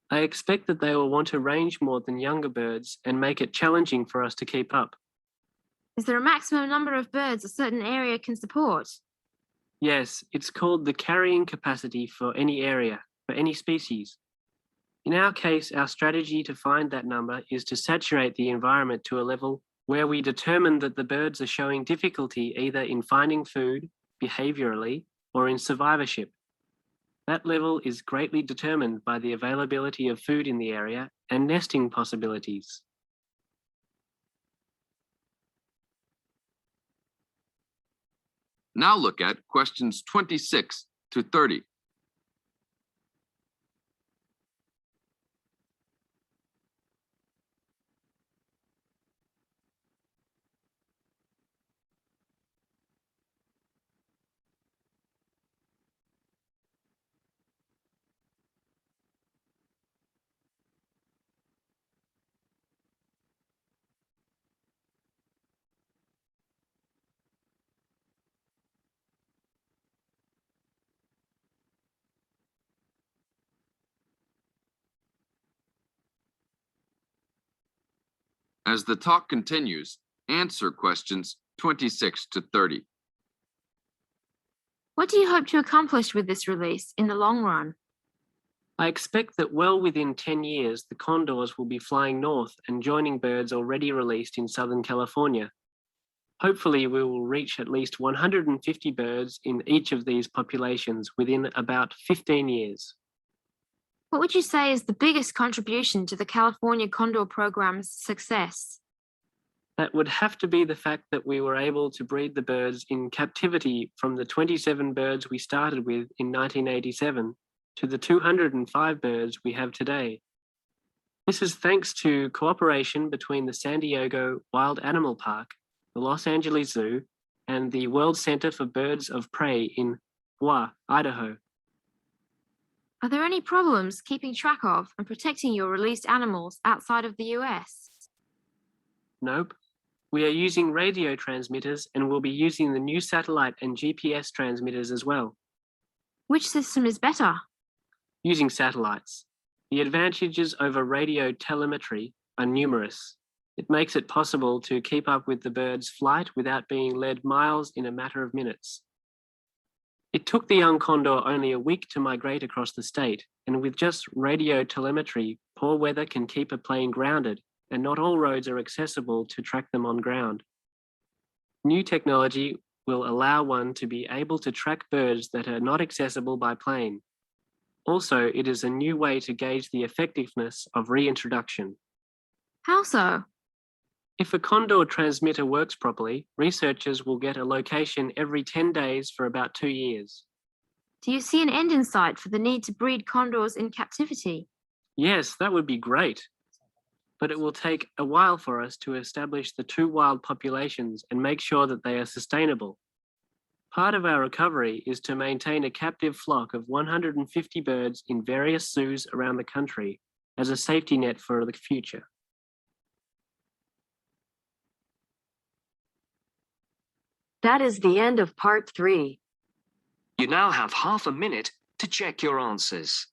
I expect that they will want to range more than younger birds and make it challenging for us to keep up. Is there a maximum number of birds a certain area can support? Yes, it's called the carrying capacity for any area, for any species. In our case, our strategy to find that number is to saturate the environment to a level where we determine that the birds are showing difficulty either in finding food, behaviorally, or in survivorship. That level is greatly determined by the availability of food in the area and nesting possibilities. Now look at questions 26 to 30. As the talk continues, answer questions 26 to 30. What do you hope to accomplish with this release in the long run? I expect that well within 10 years, the condors will be flying north and joining birds already released in Southern California. Hopefully, we will reach at least 150 birds in each of these populations within about 15 years. What would you say is the biggest contribution to the California Condor program's success? That would have to be the fact that we were able to breed the birds in captivity from the 27 birds we started with in 1987 to the 205 birds we have today. This is thanks to cooperation between the San Diego Wild Animal Park, the Los Angeles Zoo, and the World Center for Birds of Prey in Boise, Idaho. Are there any problems keeping track of and protecting your released animals outside of the US? Nope. We are using radio transmitters and will be using the new satellite and GPS transmitters as well. Which system is better? Using satellites. The advantages over radio telemetry are numerous. It makes it possible to keep up with the bird's flight without being led miles in a matter of minutes. It took the young condor only a week to migrate across the state, and with just radio telemetry, poor weather can keep a plane grounded, and not all roads are accessible to track them on ground. New technology will allow one to be able to track birds that are not accessible by plane. Also, it is a new way to gauge the effectiveness of reintroduction. How so? If a Condor transmitter works properly, researchers will get a location every 10 days for about 2 years. Do you see an end in sight for the need to breed condors in captivity? Yes, that would be great. But it will take a while for us to establish the two wild populations and make sure that they are sustainable. Part of our recovery is to maintain a captive flock of 150 birds in various zoos around the country as a safety net for the future. That is the end of part 3. You now have half a minute to check your answers.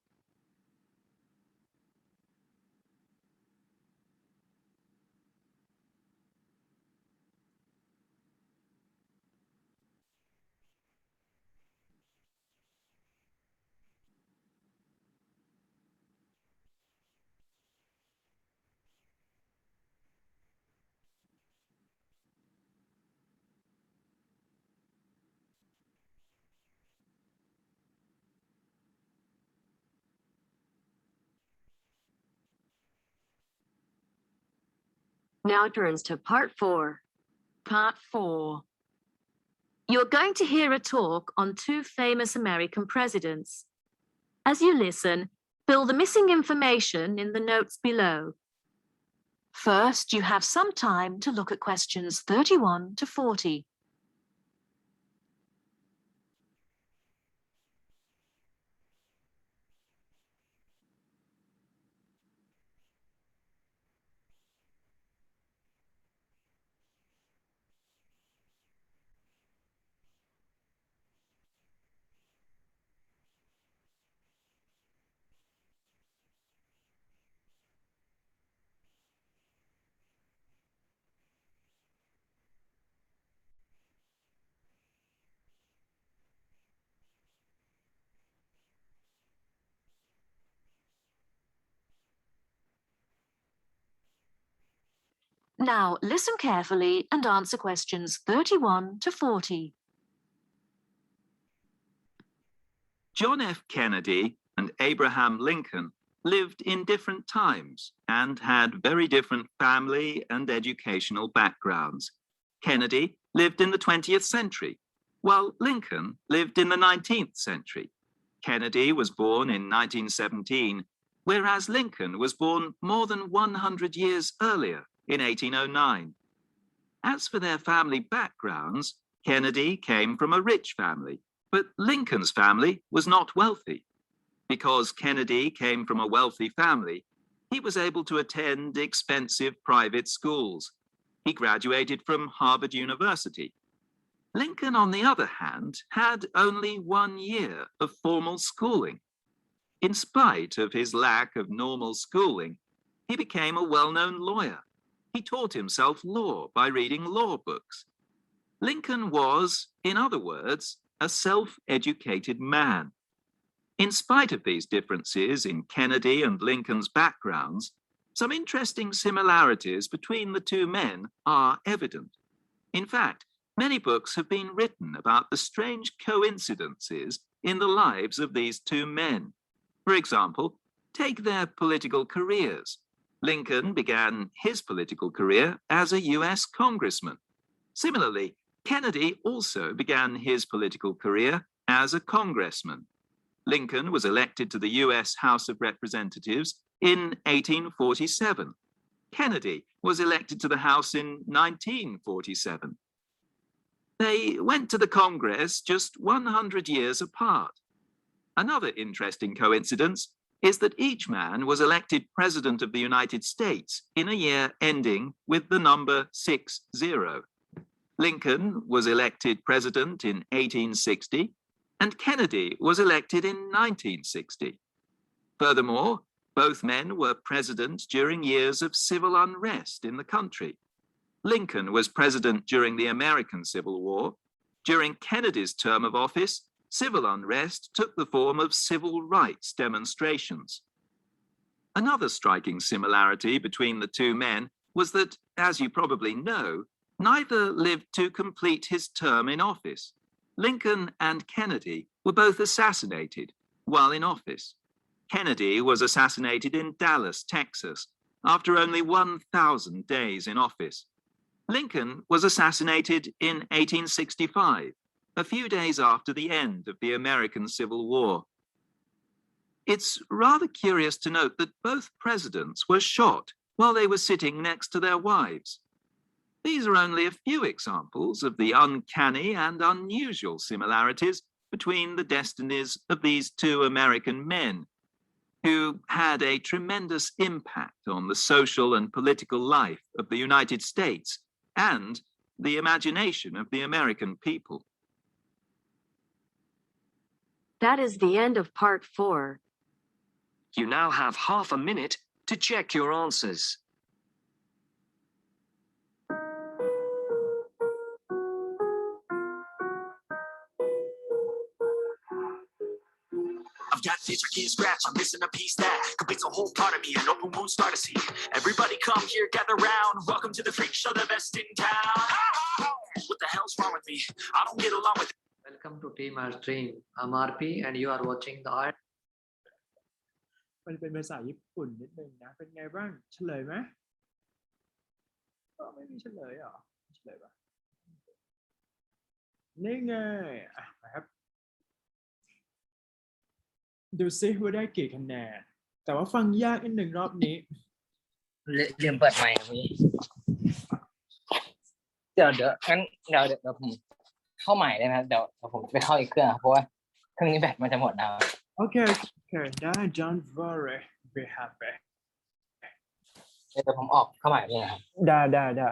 Now turns to part 4. Part 4. You're going to hear a talk on 2 famous American presidents. As you listen, fill the missing information in the notes below. First, you have some time to look at questions 31 to 40. Now listen carefully and answer questions 31 to 40. John F. Kennedy and Abraham Lincoln lived in different times and had very different family and educational backgrounds. Kennedy lived in the 20th century, while Lincoln lived in the 19th century. Kennedy was born in 1917, whereas Lincoln was born more than 100 years earlier in 1809. As for their family backgrounds, Kennedy came from a rich family, but Lincoln's family was not wealthy. Because Kennedy came from a wealthy family, he was able to attend expensive private schools. He graduated from Harvard University. Lincoln, on the other hand, had only 1 year of formal schooling. In spite of his lack of normal schooling, he became a well-known lawyer. He taught himself law by reading law books. Lincoln was, in other words, a self-educated man. In spite of these differences in Kennedy and Lincoln's backgrounds, some interesting similarities between the two men are evident. In fact, many books have been written about the strange coincidences in the lives of these two men. For example, take their political careers. Lincoln began his political career as a US congressman. Similarly, Kennedy also began his political career as a congressman. Lincoln was elected to the US House of Representatives in 1847. Kennedy was elected to the House in 1947. They went to the Congress just 100 years apart. Another interesting coincidence is that each man was elected President of the United States in a year ending with the number 60. Lincoln was elected president in 1860, and Kennedy was elected in 1960. Furthermore, both men were president during years of civil unrest in the country. Lincoln was president during the American Civil War. During Kennedy's term of office, civil unrest took the form of civil rights demonstrations. Another striking similarity between the two men was that, as you probably know, neither lived to complete his term in office. Lincoln and Kennedy were both assassinated while in office. Kennedy was assassinated in Dallas, Texas, after only 1,000 days in office. Lincoln was assassinated in 1865, a few days after the end of the American Civil War. It's rather curious to note that both presidents were shot while they were sitting next to their wives. These are only a few examples of the uncanny and unusual similarities between the destinies of these two American men, who had a tremendous impact on the social and political life of the United States and the imagination of the American people. That is the end of part 4. You now have half a minute to check your answers. I've got this, I can't scratch, I'm missing a piece that completes a whole part of me, an open wound start to see. Everybody come here, gather round, welcome to the freak show, the best in town. What the hell's wrong with me? I don't get along with it. Welcome to Team Art Stream. I'm RP and you are watching the art. มันเป็นภาษาญี่ปุ่นนิดนึงนะ เป็นไงบ้าง เฉลยไหมก็ไม่มีเฉลยหรอเฉลยปะนี่ไงอ่ะนะครับ ดูซิว่าได้กี่คะแนน แต่ว่าฟังยากนิดหนึ่งรอบนี้ ลืมเปิดไมค์ครับพี่เดี๋ยวงั้นเดี๋ยวผมเข้าใหม่ได้ไหมครับเดี๋ยวผมจะไปเข้าอีกเครื่องครับเพราะว่าเครื่องนี้แบตมันจะหมดแล้วโอเคได้ don't worry be happy เดี๋ยวผมออกเข้าใหม่เลยนะครับได้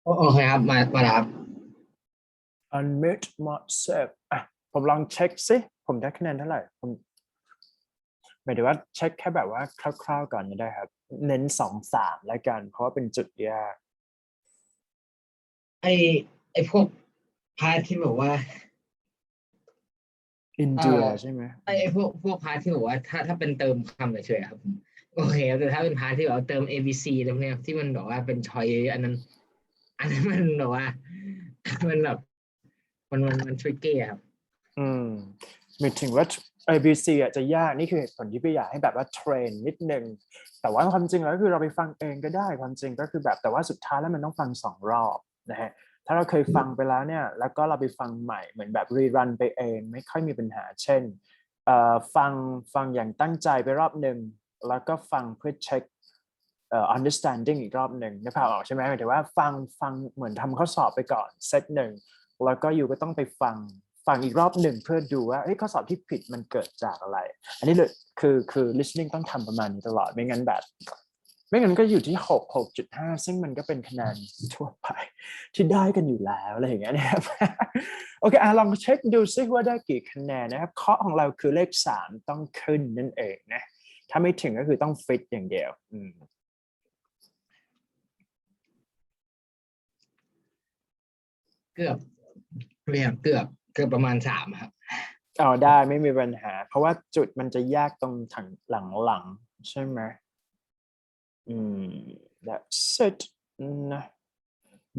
โอเคครับมาแล้วครับ unmute myself อ่ะผมลองเช็คสิผมได้คะแนนเท่าไหร่ผมหมายถึงว่าเช็คแค่แบบว่าคร่าวๆก่อนก็ได้ครับเน้น2-3แล้วกันเพราะว่าเป็นจุดยาก ไอพวกพาร์ทที่บอกว่า อินเดียใช่ไหมไอพวกพาร์ทที่บอกว่าถ้าเป็นเติมคำเฉยๆครับผมโอเคแต่ถ้าเป็นพาร์ทที่แบบเติม A B C แล้วเนี่ยที่มันบอกว่าเป็นชอยอันนั้นมันแบบว่ามันแบบมันทริกเก้ครับ หมายถึงว่า ABC อ่ะจะยากนี่คือเหตุผลที่พี่อยากให้แบบว่าเทรนนิดนึงแต่ว่าความจริงแล้วคือเราไปฟังเองก็ได้ความจริงก็คือแบบแต่ว่าสุดท้ายแล้วมันต้องฟัง2 รอบนะฮะถ้าเราเคยฟังไปแล้วเนี่ยแล้วก็เราไปฟังใหม่เหมือนแบบรีรันไปเองไม่ค่อยมีปัญหาเช่นฟังอย่างตั้งใจไปรอบหนึ่งแล้วก็ฟังเพื่อเช็คunderstanding อีกรอบหนึ่งนึกภาพออกใช่ไหมหมายถึงว่าฟังเหมือนทำข้อสอบไปก่อนเซตหนึ่งแล้วก็อยู่ก็ต้องไปฟังอีกรอบหนึ่งเพื่อดูว่าข้อสอบที่ผิดมันเกิดจากอะไรอันนี้เลยคือ listening ต้องทำประมาณนี้ตลอดไม่งั้นก็อยู่ที่6.5ซึ่งมันก็เป็นคะแนนทั่วไปที่ได้กันอยู่แล้วอะไรอย่างเงี้ยนะครับ โอเคลองเช็คดูซิว่าได้กี่คะแนนนะครับเคาะของเราคือเลข3ต้องขึ้นนั่นเองนะถ้าไม่ถึงก็คือต้องฟิตอย่างเดียวเกือบประมาณ3ครับได้ไม่มีปัญหาเพราะว่าจุดมันจะยากตรงถังหลังใช่ไหมthat's it นะ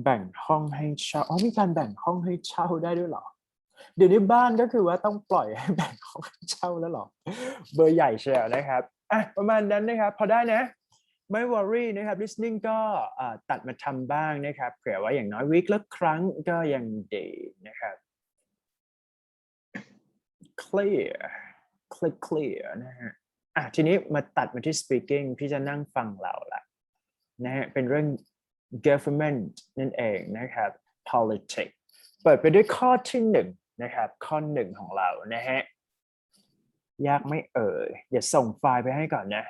แบ่งห้องให้เช่ามีการแบ่งห้องให้เช่าได้ด้วยเหรอเดี๋ยวนี้บ้านก็คือว่าต้องปล่อยให้แบ่งห้องให้เช่าแล้วเหรอเบอร์ใหญ่เชียวนะครับประมาณนั้นนะครับพอได้นะไม่วอรี่นะครับ listening ก็ตัดมาทำบ้างนะครับเผื่อว่าอย่างน้อยวีคละครั้งก็ยังดีนะครับ clear นะฮะทีนี้มาตัดมาที่ speaking พี่จะนั่งฟังเราละนะฮะเป็นเรื่อง government นั่นเองนะครับ politics เปิดไปด้วยข้อที่1นะครับข้อ1ของเรานะฮะยากไม่เอ่ยเดี๋ยวส่งไฟล์ไปให้ก่อนนะ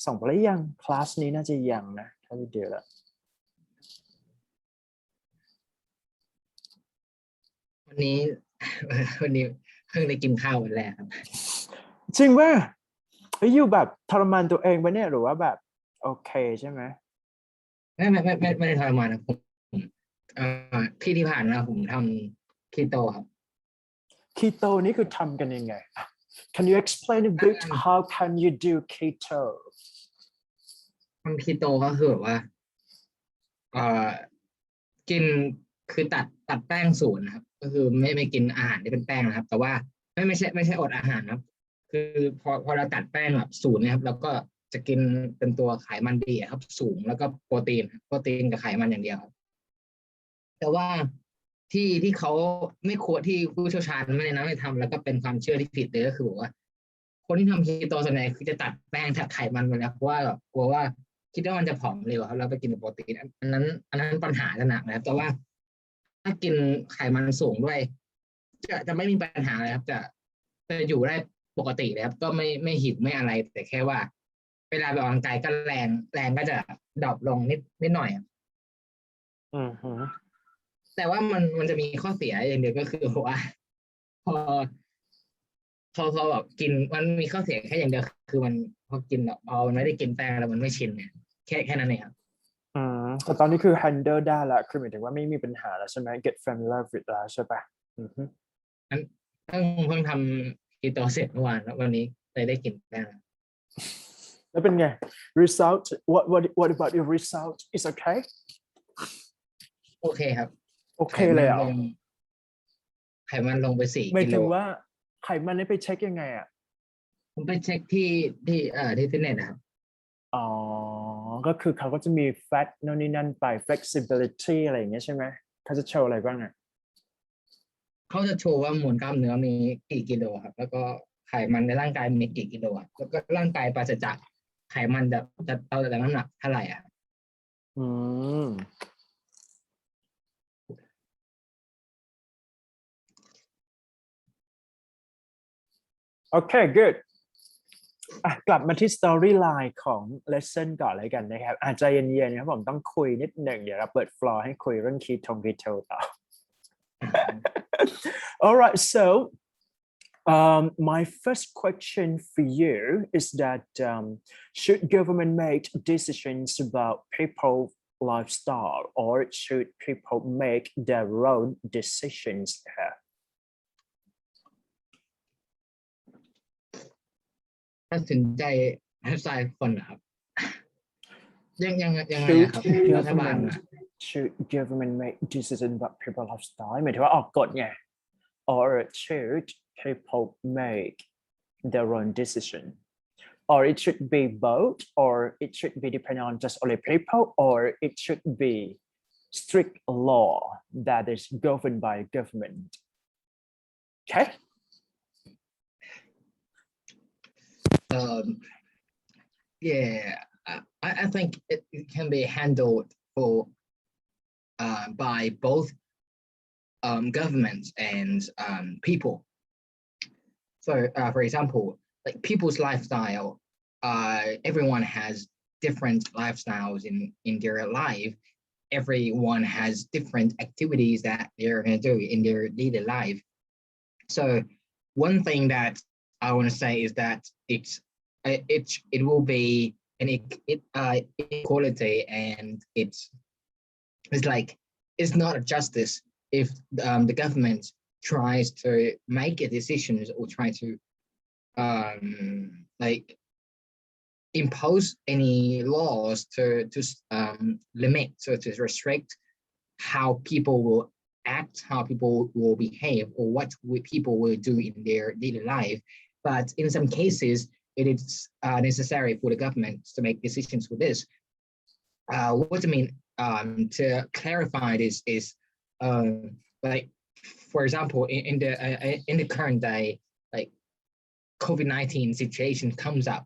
ส่งไปแล้วยังคลาสนี้น่าจะยังนะถ้าไม่เดียวแล้ววันนี้เพิ่งได้กินข้าววันแรกครับจริงว่าอยู่แบบทรมานตัวเองปะเนี่ยหรือว่าแบบโอเคใช่ไหมไม่ได้ทรมานนะผมที่ผ่านมาผมทำคีโตครับคีโตนี่คือทำกันยังไง Can you explain a bit how can you do keto ทำคีโตก็คือแบบว่ากินคือตัดแป้งศูนย์นะครับก็คือไม่กินอาหารที่เป็นแป้งนะครับแต่ว่าไม่ใช่อดอาหารนะครับคือพอเราตัดแป้งแบบศูนย์นะครับเราก็จะกินเป็นตัวไขมันดีครับสูงแล้วก็โปรตีนกับไขมันอย่างเดียวครับแต่ว่าที่เขาไม่ควรที่ผู้เชี่ยวชาญไม่แนะนำให้ทำแล้วก็เป็นความเชื่อที่ผิดเลยก็คือบอกว่าคนที่ทำคีโตส่วนใหญ่คือจะตัดแป้งตัดไขมันไปแล้วเพราะว่าแบบกลัวว่าคิดว่ามันจะผอมเร็วครับเราไปกินโปรตีนอันนั้นปัญหาจะหนักนะครับแต่ว่าถ้ากินไขมันสูงด้วยจะไม่มีปัญหาเลยครับจะอยู่ได้ปกติเลยครับก็ไม่หิวไม่อะไรแต่แค่ว่าเวลาไปออกกำลังกายก็แรงก็จะดรอปลงนิดหน่อยแต่ว่ามันจะมีข้อเสียอย่างเดียวก็คือว่าพอแบบกินมันมีข้อเสียแค่อย่างเดียวคือมันพอกินพอมันไม่ได้กินแป้งแล้วมันไม่ชินเนี่ยแค่นั้นเองครับแต่ตอนนี้คือ handle ได้แล้วคือหมายถึงว่าไม่มีปัญหาแล้วใช่ไหม get familiar with แล้วใช่ปะนั้นเพิ่งทำคีโตเสร็จเมื่อวานแล้ววันนี้เลยได้กินแป้งแล้วเป็นไง result what about your result is okay โอเคครับโอเคเลยอ่ะไขมันลงไป4 กิโลหมายถึงว่าไขมันนี่ไปเช็คยังไงอ่ะผมไปเช็คที่ฟิตเนสนะครับก็คือเขาก็จะมี fat โน่นนี่นั่นไป flexibility อะไรอย่างเงี้ยใช่ไหมเขาจะโชว์อะไรบ้างอ่ะเขาจะโชว์ว่ามวลกล้ามเนื้อมีกี่กิโลครับแล้วก็ไขมันในร่างกายมีกี่กิโลแล้วก็ร่างกายปราศจากไขมันจะเอาแต่น้ำหนักเท่าไหร่อ่ะOkay, good. กลับมาที่ storyline ของ lesson ก่อนเลยกันนะครับใจเย็นๆนะครับผมต้องคุยนิดหนึ่งเดี๋ยวเราเปิด floor ให้คุยเรื่อง key detail ต่อ All right, so my first question for you is that should government make decisions about people's lifestyle or should people make their own decisions here? ตัดสินใจให้ใจคนนะครับ ยังไงครับ รัฐบาล should government make decisions about people's lifestyle หมายถึงว่าออกกฎไง or should people make their own decision or it should be both or it should be depending on just only people or it should be strict law that is governed by government. Okay. Yeah, I think it can be handled by both governments and people. So, for example, like people's lifestyle, everyone has different lifestyles in their life. Everyone has different activities that they're going to do in their daily life. So, one thing that I want to say is that it will be an equality, and it's like it's not a justice if the government tries to make decisions or try to like impose any laws to limit, so to restrict how people will act, how people will behave, or what people will do in their daily life. But in some cases, it is necessary for the government to make decisions for this. What I mean to clarify this is like, for example, in the current day, like COVID-19 situation comes up,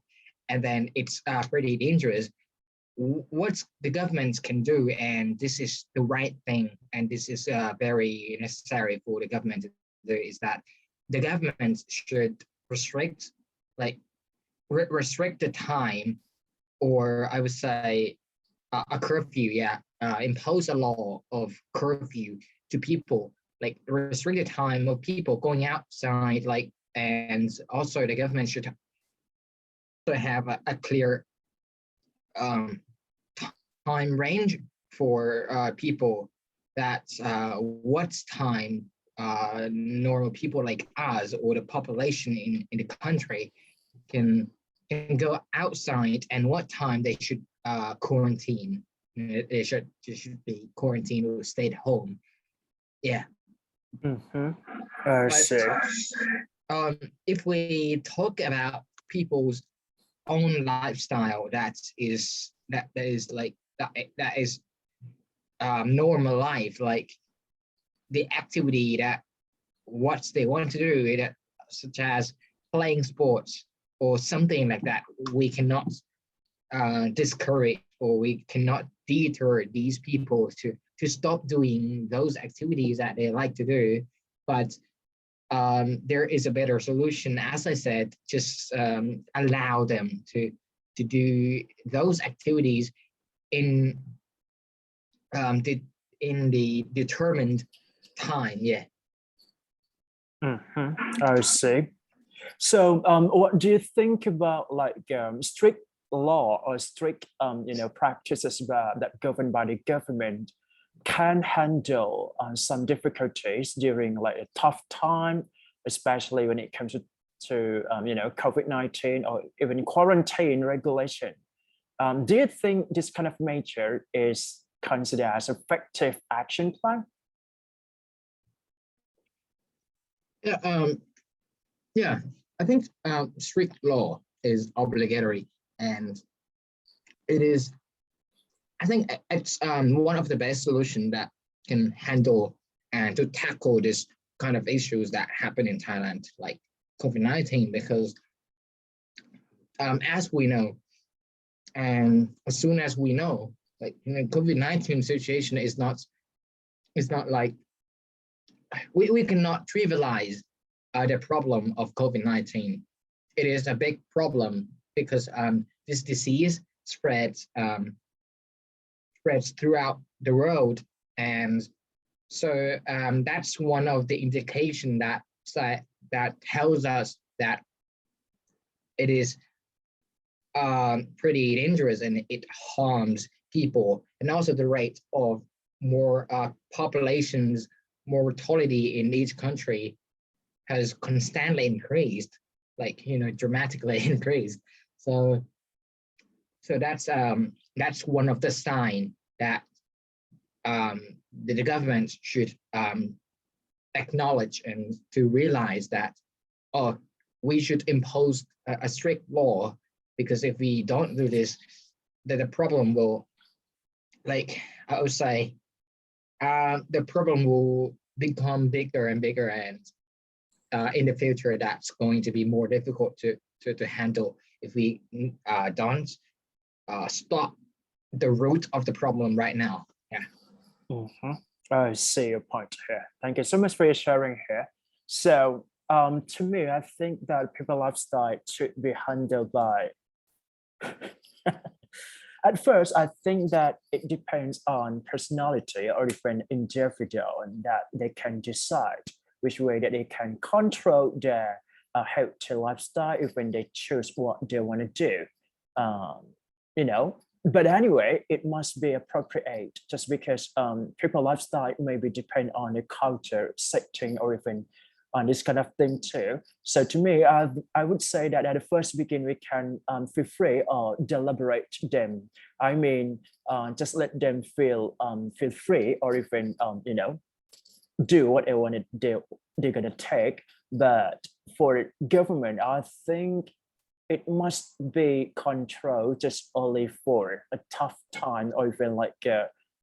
and then it's pretty dangerous. What the government can do, and this is the right thing, and this is very necessary for the government to do, is that the government should restrict the time, or I would say a curfew, impose a law of curfew to people, like restrict the time of people going outside, like, and also the government should have a clear time range for people, that what time normal people like us or the population in the country can go outside, and what time they should quarantine. They should be quarantined or stay at home. Yeah. If we talk about people's own lifestyle, that is normal life, like the activity that what they want to do, such as playing sports or something like that, we cannot discourage, or we cannot deter these people to stop doing those activities that they like to do. But there is a better solution. As I said, just allow them to do those activities in the determined time. Yeah. I see. So what do you think about like strict law or strict practices that governed by the government can handle some difficulties during like a tough time, especially when it comes to COVID-19 or even quarantine regulation? Do you think this kind of measure is considered as effective action plan? Yeah, I think strict law is obligatory, and it is, I think it's one of the best solutions that can handle and to tackle this kind of issues that happen in Thailand, like COVID-19, because as we know, and as soon as we know, like COVID-19 situation is not like we cannot trivialize the problem of COVID-19. it is a big problem because this disease spreads throughout the world, and so that's one of the indication that tells us that it is pretty dangerous and it harms people, and also the rate of more populations, more mortality in each country has constantly increased, like dramatically increased. So that's one of the signs that the government should acknowledge and to realize that we should impose a strict law, because if we don't do this, then the problem will, like I would say, the problem will become bigger and bigger, and in the future that's going to be more difficult to handle if we don't stop the root of the problem right now. Yeah. I see your point here. Thank you so much for your sharing here. So to me, I think that people lifestyle should be handled by at first, I think that it depends on personality or even individual, and that they can decide which way that they can control their healthy lifestyle when they choose what they want to do. But anyway, it must be appropriate, just because people lifestyle maybe depend on the culture, setting, or even on this kind of thing too. So to me, I would say that at the first beginning, we can feel free or deliberate them. I mean, just let them feel free, or even do what they want to do. They're gonna take. But for government, I think it must be controlled just only for a tough time, or even like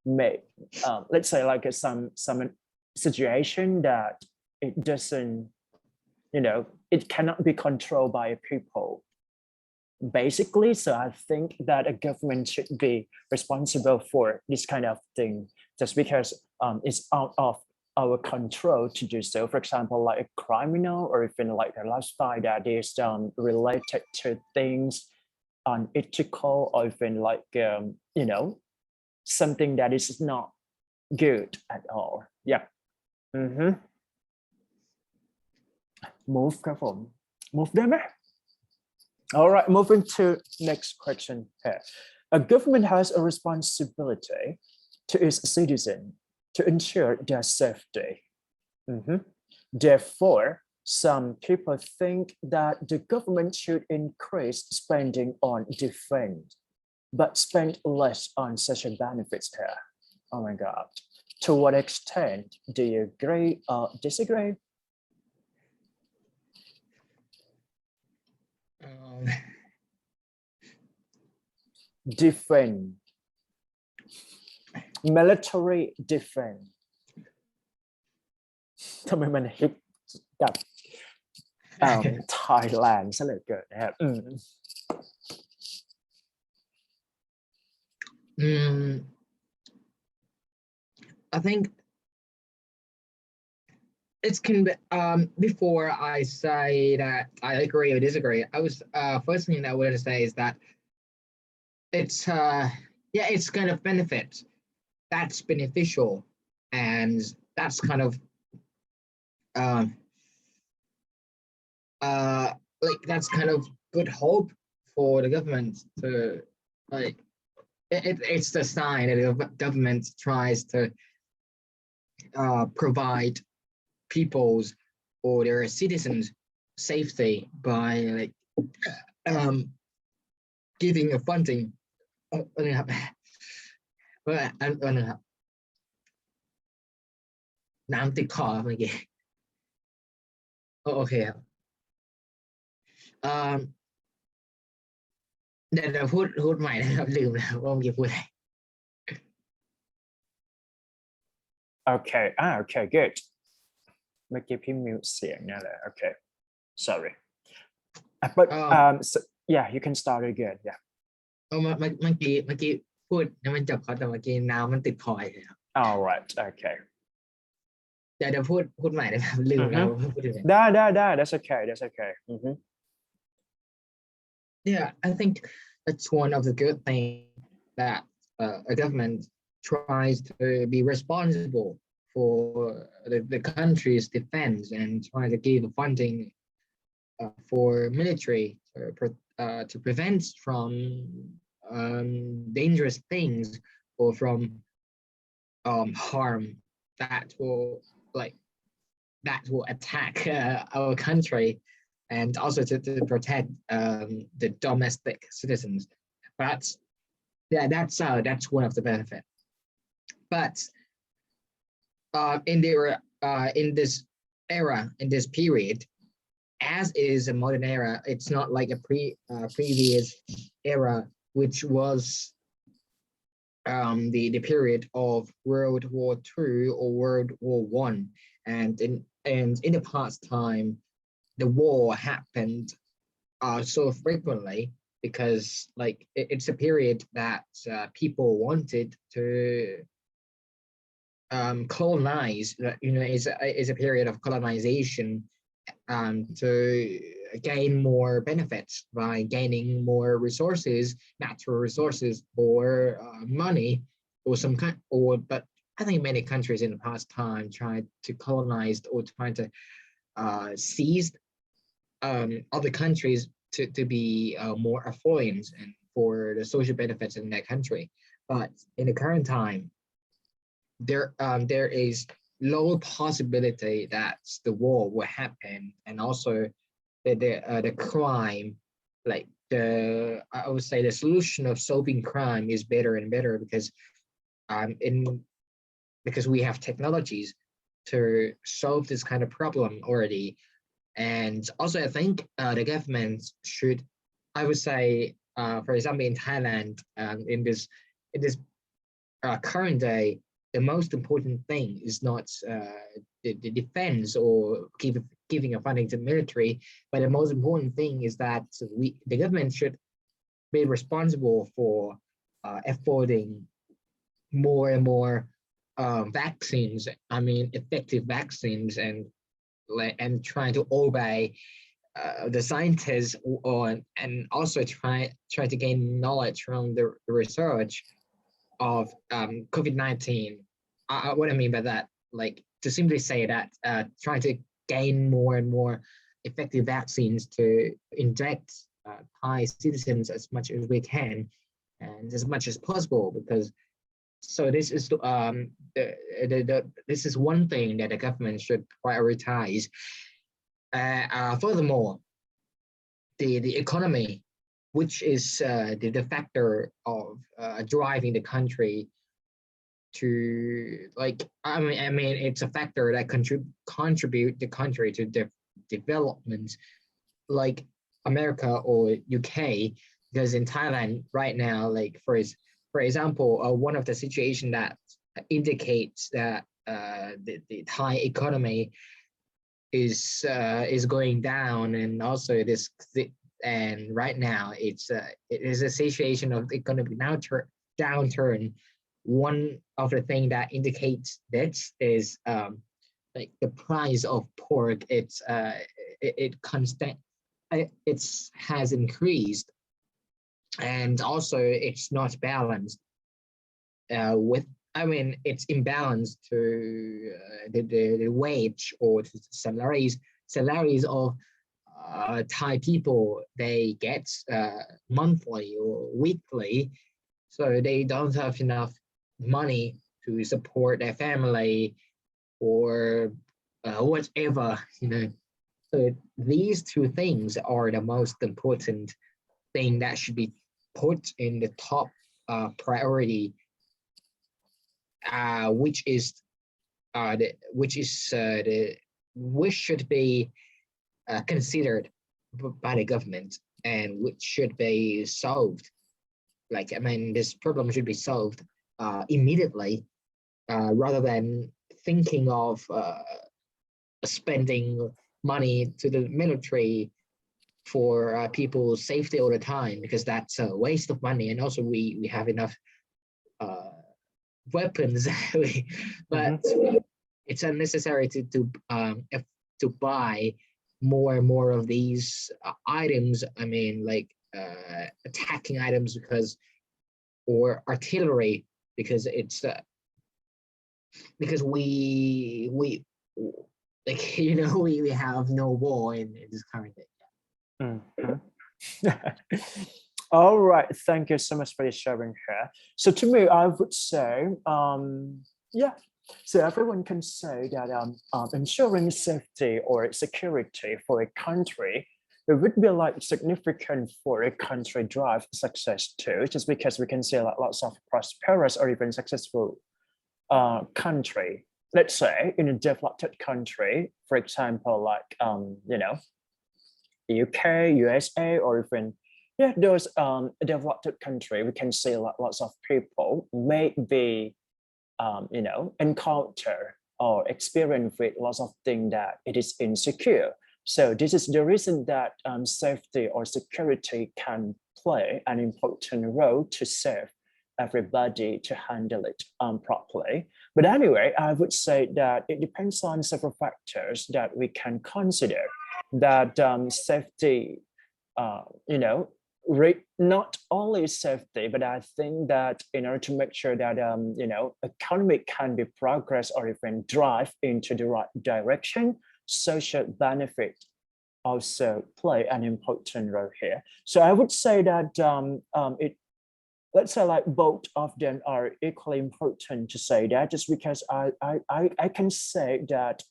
let's say like some situation that it doesn't, it cannot be controlled by people, basically. So I think that a government should be responsible for this kind of thing, just because it's out of our control to do so. For example, like a criminal, or even like a lifestyle that is related to things unethical, or even like something that is not good at all. Yeah. Move ครับผม move ได้ไหม All right, moving to next question here. A government has a responsibility to its citizens to ensure their safety. Therefore, some people think that the government should increase spending on defense, but spend less on social benefits here. Oh my God. To what extent do you agree or disagree? Defense, military defense ทำไมมันฮิตกับThailand ซะเหลือเกินนะครับI think it can be, before I say that I agree or disagree, I was first thing I want to say is that it's it's kind of benefit that's beneficial, and that's kind of like that's kind of good hope for the government to, like, it's the sign that the government tries to provide people's or their citizens safety by like giving a funding นะครับน้ำติดคอเมื่อกี้โอเคครับเดี๋ยวพูดใหม่นะครับลืมแล้วว่าเมื่อกี้พูดอะไร Okay, okay, good. เมื่อกี้พี่มิวเสียงนั่นแหละ Okay, sorry. But so, yeah, you can start again. Yeah. เมื่อกี้พูดแล้วมันจับคอแต่เมื่อกี้น้ำมันติดคอเลยครับ All right, okay. เดี๋ยวพูดใหม่นะครับลืมแล้วพูดถึง ได้ that's okay, that's okay. Yeah, I think that's one of the good things that a government tries to be responsible for the country's defense and try to give funding for military to prevent from dangerous things or from harm that will like that will attack our country, and also to protect the domestic citizens. But yeah, that's one of the benefits. But in this era, in this period, as is a modern era, it's not like a previous era, which was the period of World War II or World War One, and in the past time, the war happened so frequently because like it's a period that people wanted to colonize. Is a period of colonization to gain more benefits by gaining more resources, natural resources, or money, or some kind. Or but I think many countries in the past time tried to colonize or trying to seize other countries to be more affluent and for the social benefits in that country. But in the current time, there is low possibility that the war will happen, and also the crime, like I would say the solution of solving crime is better and better because because we have technologies to solve this kind of problem already. And also I think the government should, I would say, for example, in Thailand, in this current day, the most important thing is not the defense or giving a funding to the military, but the most important thing is that the government should be responsible for affording more and more vaccines. I mean, effective vaccines, and trying to obey the scientists and also try to gain knowledge from the research of COVID-19. What I mean by that, like to simply say that trying to gain more and more effective vaccines to inject Thai citizens as much as we can and as much as possible, because so this is this is one thing that the government should prioritize. Furthermore, the economy, which is the factor of driving the country to like I mean it's a factor that contribute the country to development, like America or UK. Because in Thailand right now, like for example, one of the situation that indicates that the Thai economy is going down, and also and right now it is a situation of economic downturn. One of the things that indicates this is like the price of pork. It has increased, and also it's not balanced with. I mean, it's imbalanced to the wage or to salaries of Thai people. They get monthly or weekly, so they don't have enough money to support their family or whatever, So these two things are the most important thing that should be put in the top priority, which should be considered by the government, and which should be solved. Like, I mean, this problem should be solved immediately, rather than thinking of spending money to the military for people's safety all the time, because that's a waste of money. And also we have enough weapons, but it's unnecessary to buy more and more of these items. I mean, like attacking items or artillery because it's because we like we have no war in this current day. All right, thank you so much for your sharing here. So to me, I would say, yeah. So everyone can say that ensuring safety or security for a country, it would be like significant for a country drive success too, just because we can see like lots of prosperous or even successful country. Let's say in a developed country, for example, like UK, USA, or even those developed country, we can see like lots of people may be encounter or experience with lots of things that it is insecure. So this is the reason that safety or security can play an important role to save everybody to handle it properly. But anyway, I would say that it depends on several factors that we can consider. That safety, not only safety, but I think that in order to make sure that economy can be progress or even drive into the right direction, social benefit also play an important role here. So I would say that let's say like both of them are equally important to say that, just because I can say that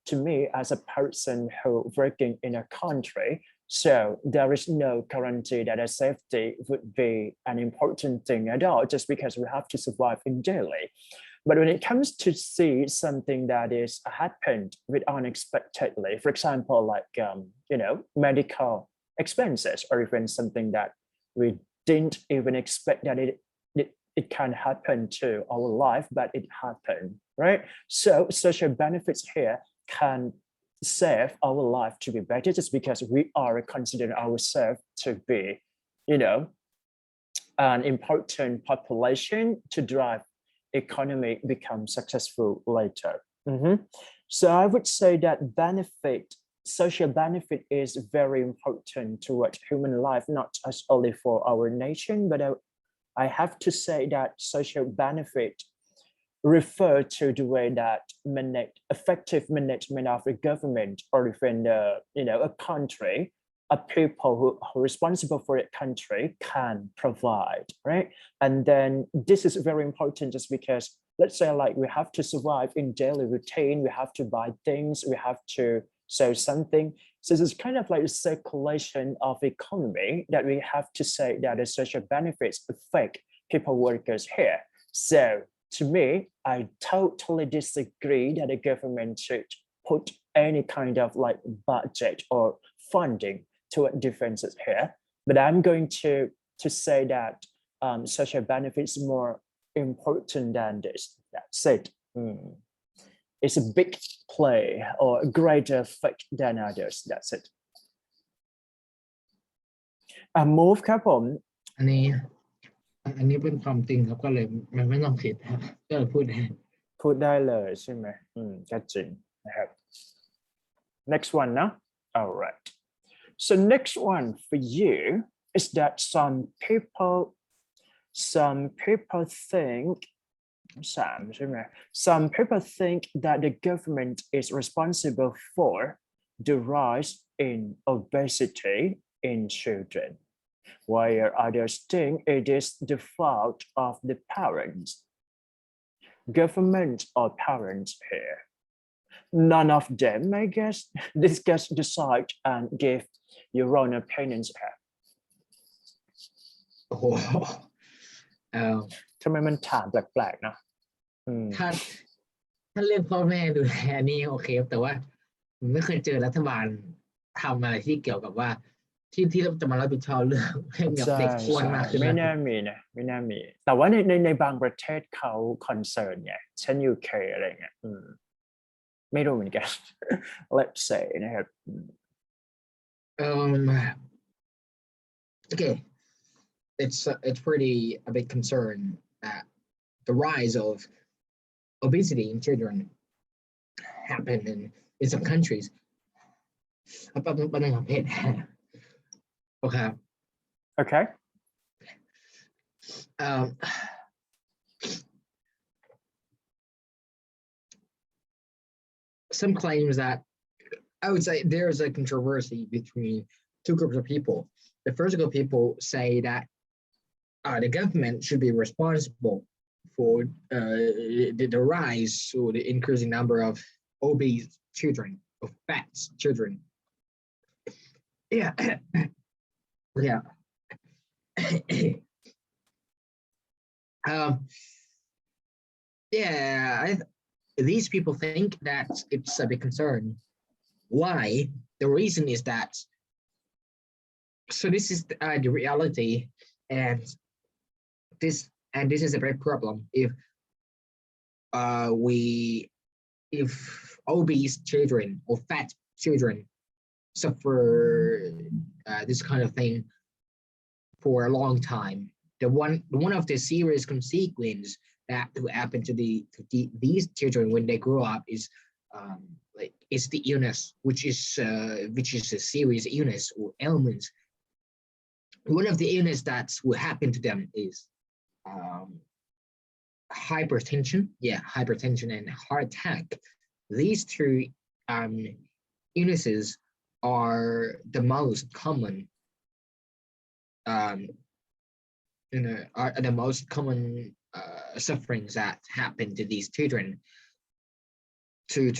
to me as a person who working in a country, so there is no guarantee that a safety would be an important thing at all, just because we have to survive in daily. But when it comes to see something that is happened with unexpectedly, for example, like medical expenses, or even something that we didn't even expect that it can happen to our life, but it happened, right? So social benefits here can save our life to be better, just because we are considering ourselves to be, an important population to drive economy become successful later. So I would say that social benefit is very important toward human life, not just only for our nation, but I have to say that social benefit refer to the way that effective management of a government or even a country, a people who are responsible for a country can provide, right? And then this is very important, just because let's say like we have to survive in daily routine, we have to buy things, we have to sell something. So this is kind of like a circulation of economy that we have to say that the social benefits affect people workers here. So to me, I totally disagree that the government should put any kind of like budget or funding to defenses here. But I'm going to say that social benefits more important than this. That's it. It's a big play or a greater effect than others. That's it. Move ครับผม อันนี้เป็นความจริงครับก็เลยมันไม่ต้องคิดครับก็เลยพูดได้เลยใช่ไหมก็จริงนะครับ next one now. All right, so next one for you is that some people think some people think that the government is responsible for the rise in obesity in children, while others think it is the fault of the parents. Government or parents here? None of them, I guess. Discuss, decide, and give your own opinions here. โอ้โหทำไมมันถามแปลกๆเนาะถ้าเรื่องพ่อแม่ดูแลนี่โอเคแต่ว่าผมไม่เคยเจอรัฐบาลทำอะไรที่เกี่ยวกับว่าที่จะมารับผิดชอบเรื่องกับเด็กอ้วนมากขึ้นไม่น่ามีนะไม่น่ามีแต่ว่าในบางประเทศเขาคอนเซิร์นไงเช่น UK อะไรเงี้ยไม่รู้เหมือนกัน let's say นะครับ okay, it's pretty a big concern that the rise of obesity in children happen in some countries. ประเด็นของเพศโอเค Okay. Some claims that I would say there's a controversy between two groups of people. The first group of people say that the government should be responsible for the rise or the increasing number of obese children, of fat children. Yeah. Yeah. Yeah, these people think that it's a big concern. Why? The reason is that, so this is the reality, and this is a big problem. If obese children or fat children suffer this kind of thing for a long time, one of the serious consequences that will happen to these children when they grow up is it's the illness, which is a serious illness or ailment. One of the illness that will happen to them is hypertension, hypertension and heart attack. These two illnesses are the most common are the most common sufferings that happen to these children, to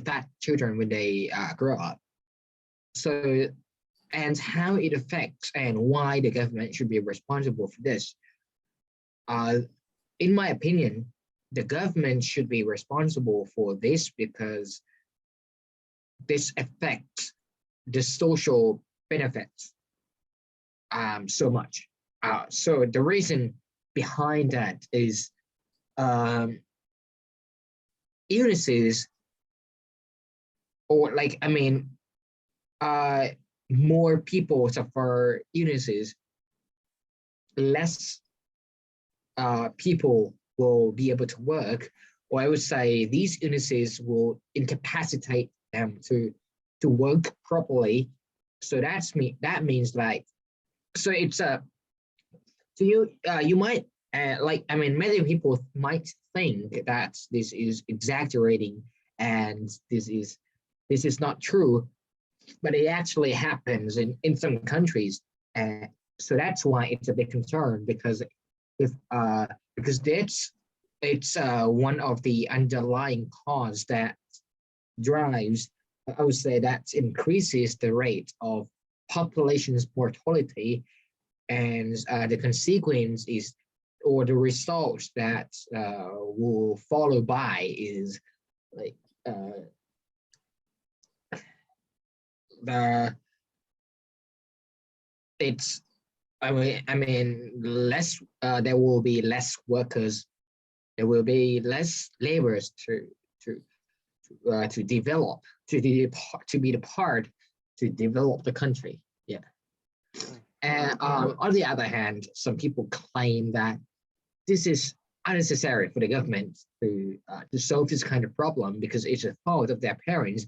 fat children when they grow up. So, and how it affects and why the government should be responsible for this. In my opinion, the government should be responsible for this because this affects the social benefits so much. So the reason behind that is illnesses, or more people suffer illnesses, less people will be able to work, or I would say these illnesses will incapacitate them to work properly. So that means like, so it's so you might many people might think that this is exaggerating and this is not true, but it actually happens in some countries. So that's why it's a big concern, because it's one of the underlying cause that drives, I would say, that increases the rate of population's mortality, and the consequence is, or the results that will follow by is like less. There will be less workers. There will be less laborers to develop, to be the part to develop the country. Yeah. And on the other hand, some people claim that this is unnecessary for the government to solve this kind of problem because it's a fault of their parents.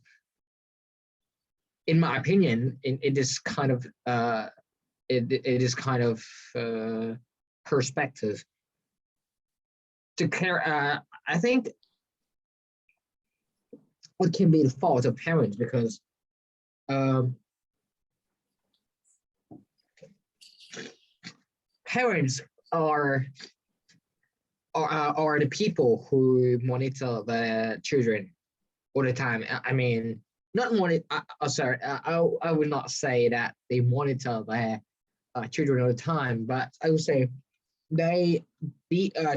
In my opinion, it is kind of perspective to care. I think what can be the fault of parents, because parents are the people who monitor the children all the time. I mean, not monitor. I would not say that they monitor their children all the time, but I would say the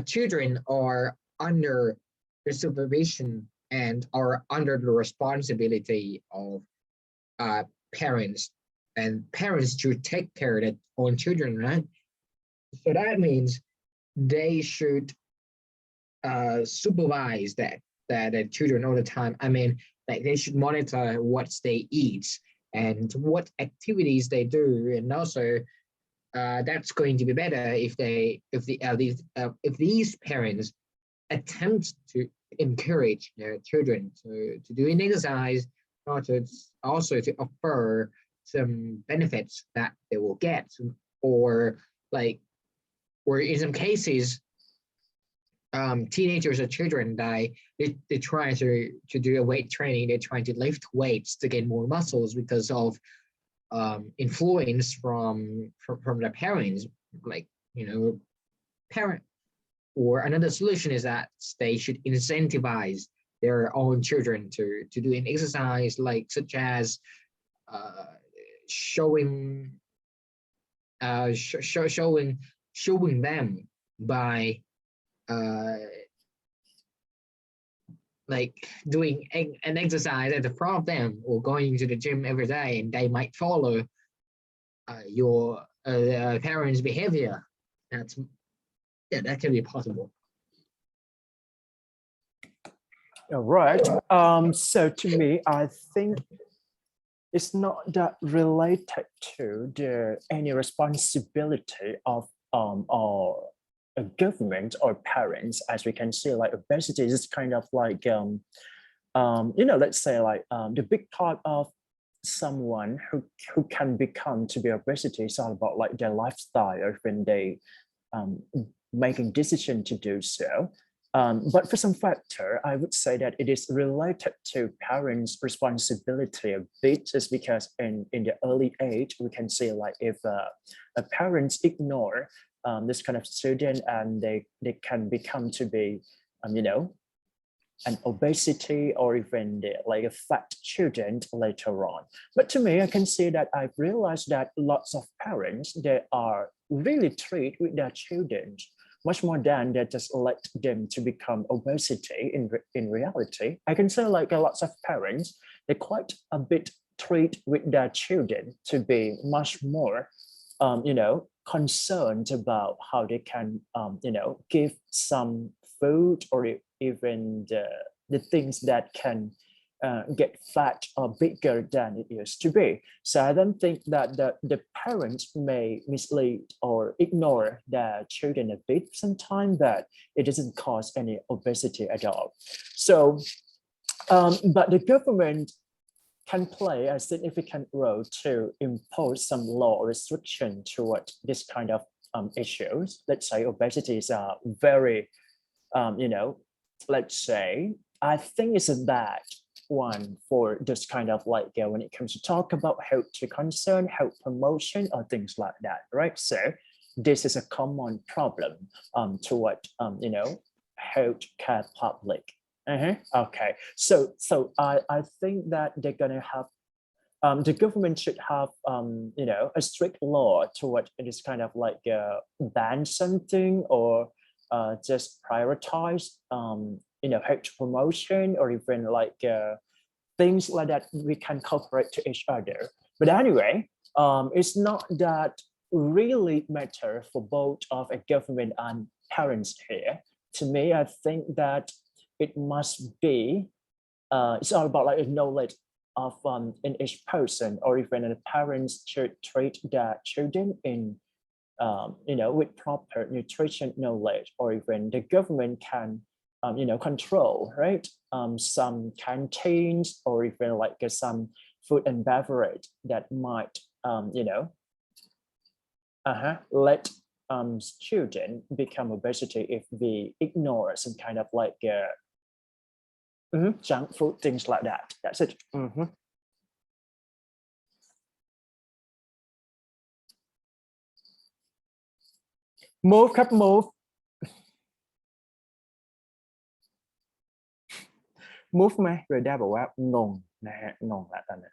children are under the supervision and are under the responsibility of parents, and parents should take care of their own children, right? So that means they should supervise the children all the time. I mean, like they should monitor what they eat and what activities they do, and also that's going to be better if these parents attempt to encourage their children to do an exercise, also to offer some benefits that they will get, or in some cases, teenagers or children they try to do a weight training. They're trying to lift weights to get more muscles because of influence from their parents, parent. Or another solution is that they should incentivize their own children to do an exercise, such as showing them by doing an exercise at the front of them, or going to the gym every day, and they might follow your parents' behavior. That can be possible. All right. So to me, I think it's not that related to any responsibility of or a government or parents, as we can see, like obesity is kind of like let's say the big part of someone who can become to be obesity is all about like their lifestyle, or when they making decision to do so. But for some factor, I would say that it is related to parents' responsibility a bit, just because in the early age, we can see like if a parents ignore this kind of student, and they can become to be, an obesity, or even like a fat children later on. But to me, I can see that I've realized that lots of parents, they are really treat with their children much more than they just let them to become obesity in reality. I can say like lots of parents, they quite a bit treat with their children to be much more, concerned about how they can, give some food, or even the things that can get fat or bigger than it used to be. So I don't think that the parents may mislead or ignore their children a bit sometimes, that it doesn't cause any obesity at all. So, but the government can play a significant role to impose some law restriction toward this kind of issues. Let's say obesity is a very, let's say, I think it's a bad one for this kind of like when it comes to talk about health concern, health promotion, or things like that, right? So this is a common problem toward healthcare public. Okay, so I think that they're gonna have the government should have a strict law toward this kind of like ban something, or just prioritize health promotion, or even like things like that we can cooperate to each other. But anyway, it's not that really matter for both of a government and parents here. To me, I think that it must be, it's all about like a knowledge of in each person, or even the parents should treat their children in with proper nutrition knowledge, or even the government can control, right? Some canteens, or even like some food and beverage that might let children become obesity if we ignore some kind of like junk food, things like that. That's it. Move ครับ move move ไหมเรด้าบอกว่างงนะฮะงงแล้วตอนนี้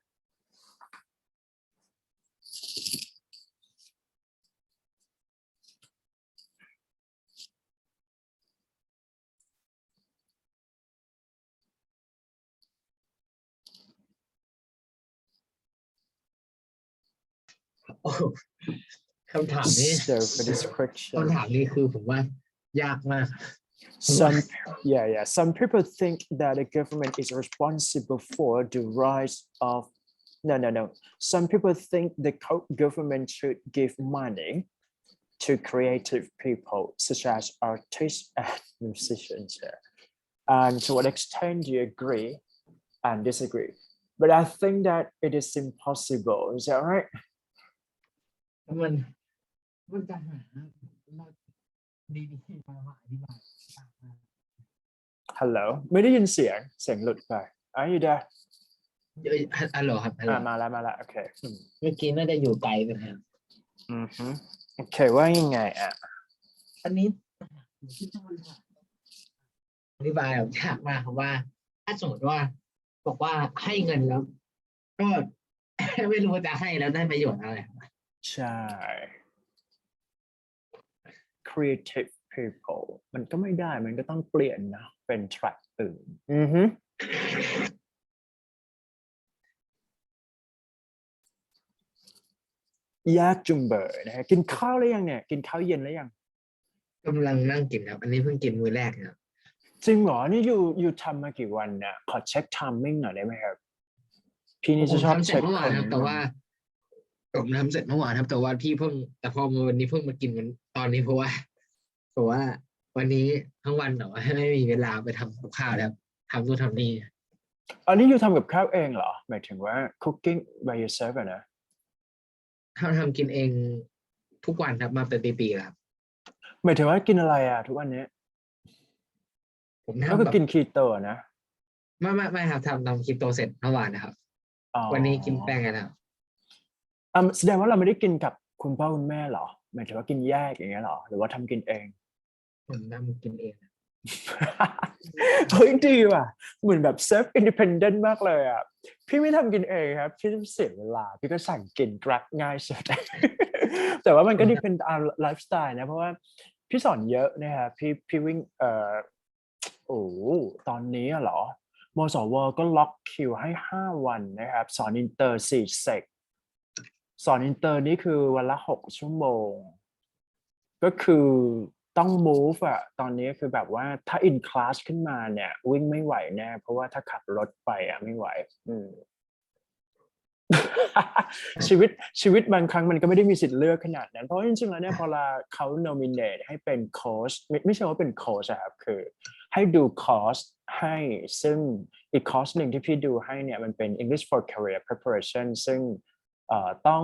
คำถามนี้ So for this question คำถามนี้คือผมว่ายากมาก Some people think that the government is responsible for the rise of no. Some people think the government should give money to creative people such as artists and musicians. And to what extent do you agree and disagree? but I think that it is impossible is that right มันจะหาดีๆมาอธิบาย Hello ไม่ได้ยินเสียงหลุดไป Are you there ฮัลโหลครับฮัลโหล มาแล้วโอเค เมื่อกี้น่าจะอยู่ไกลไปครับ โอเคว่ายังไงอันนี้ที่ต้องอธิบายยากมากครับว่าถ้าสมมติว่าบอกว่าให้เงินแล้วก็ ไม่รู้ว่าจะให้แล้วได้ประโยชน์อะไรใช่ creative people มันก็ไม่ได้มันก็ต้องเปลี่ยนนะเป็น track อื่นยากจุงเบอร์นะฮะกินข้าวหรือยังเนี่ยกินข้าวเย็นหรือยังกำลังนั่งกินครับอันนี้เพิ่งกินมื้อแรกครับจริงเหรอนี่อยู่ทำมากี่วันนะขอเช็ค timing หน่อยได้ไหมครับพี่นี่จะชอบเช็ค เมื่อวานครับแต่ว่าผมทำเสร็จเมื่อวานครับแต่ว่าพี่แต่พอวันนี้เพิ่งมากินกันตอนนี้เพราะว่าวันนี้ทั้งวันแต่ว่าไม่มีเวลาไปทำกับข้าวแล้วทำนู่นทำนี่อันนี้อยู่ทำกับข้าวเองเหรอหมายถึงว่า cooking by yourself นะทำกินเองทุกวันครับมาเป็นปีๆแล้วหมายถึงว่ากินอะไรทุกวันนี้ผมก็คือกินคีโตนะไม่ครับทำคีโตเสร็จเมื่อวานนะครับวันนี้กินแป้งกันครับแสดงว่าเราไม่ได้กินกับคุณพ่อคุณแม่เหรอหมายถึงว่ากินแยกอย่างเงี้ยเหรอหรือว่าทำกินเองผมทำกินเองเฮ้ยดีว่ะเหมือนแบบ self independent มากเลยพี่ไม่ทำกินเองครับพี่เสียเวลาพี่ก็สั่งกิน Grab ง่ายสุด แต่ว่ามันก็เป็นไลฟ์สไตล์นะเพราะว่าพี่สอนเยอะนะครับพี่วิ่งตอนนี้เหรอมสวก็ล็อกคิวให้5 วันนะครับสอนอินเตอร์4 เซกสอนอินเตอร์นี่คือวันละ6 ชั่วโมงก็คือต้อง move ตอนนี้คือแบบว่าถ้า in class ขึ้นมาเนี่ยวิ่งไม่ไหวแน่เพราะว่าถ้าขับรถไปไม่ไหวชีวิตบางครั้งมันก็ไม่ได้มีสิทธิ์เลือกขนาดนั้นเพราะจริงๆแล้วเนี่ยพอเขา nominate ให้เป็นโค้ชไม่ใช่ว่าเป็นโค้ชครับคือให้ดูคอร์สให้ซึ่งอีกคอร์สหนึ่งที่พี่ดูให้เนี่ยมันเป็น English for Career Preparation ซึ่งต้อง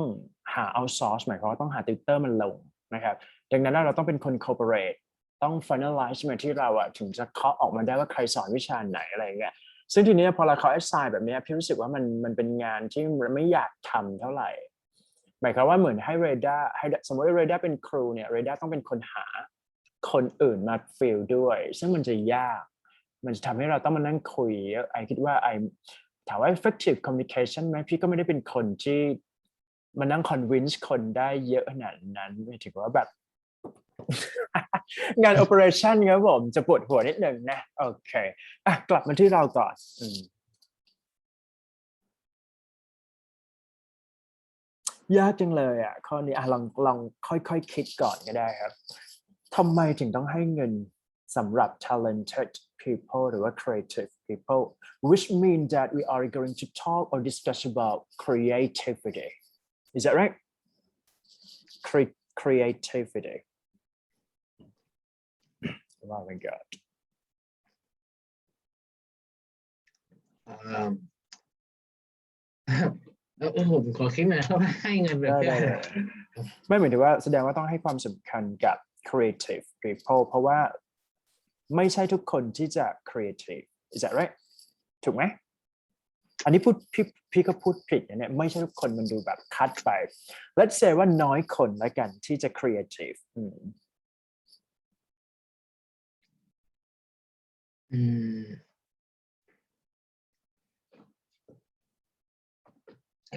หา outsource หมายความว่าต้องหาติวเตอร์มันลงนะครับดังนั้นเราต้องเป็นคน cooperate ต้อง finalize มาที่เราถึงจะเคาะออกมาได้ว่าใครสอนวิชาไหนอะไรเงี้ยซึ่งทีนี้พอเราเขา assign แบบนี้พี่รู้สึกว่ามันเป็นงานที่ไม่อยากทำเท่าไหร่หมายความว่าเหมือนให้เรดาให้สมมติว่าเรดาเป็นครูเนี่ยเรดาต้องเป็นคนหาคนอื่นมาฟิลด้วยซึ่งมันจะยากมันจะทำให้เราต้องมานั่งคุยคิดว่าถามว่า effective communication ไหมพี่ก็ไม่ได้เป็นคนที่มานั่ง convince คนได้เยอะขนาดนั้นหมายถึงว่าแบบ งาน operation ครับผมจะปวดหัวนิดหนึ่งนะโอเคกลับมาที่เราก่อนยากจังเลยข้อนี้ลองค่อยๆคิดก่อนก็ได้ครับทำไมถึงต้องให้เงินสำหรับ talented people หรือว่า creative people which mean that we are going to talk or discuss about creativity is that right creativity oh my god ผมขอคิดหน่อยครับให้เงินแบบไม่เหมือนถึงว่าแสดงว่าต้องให้ความสำคัญกับ creative people เพราะว่าไม่ใช่ทุกคนที่จะ creative is that right ถูกไหมอันนี้พี่ก็พูดผิดเนี่ยไม่ใช่ทุกคนมันดูแบบคัดไป let's say ว่าน้อยคนแล้วกันที่จะ creative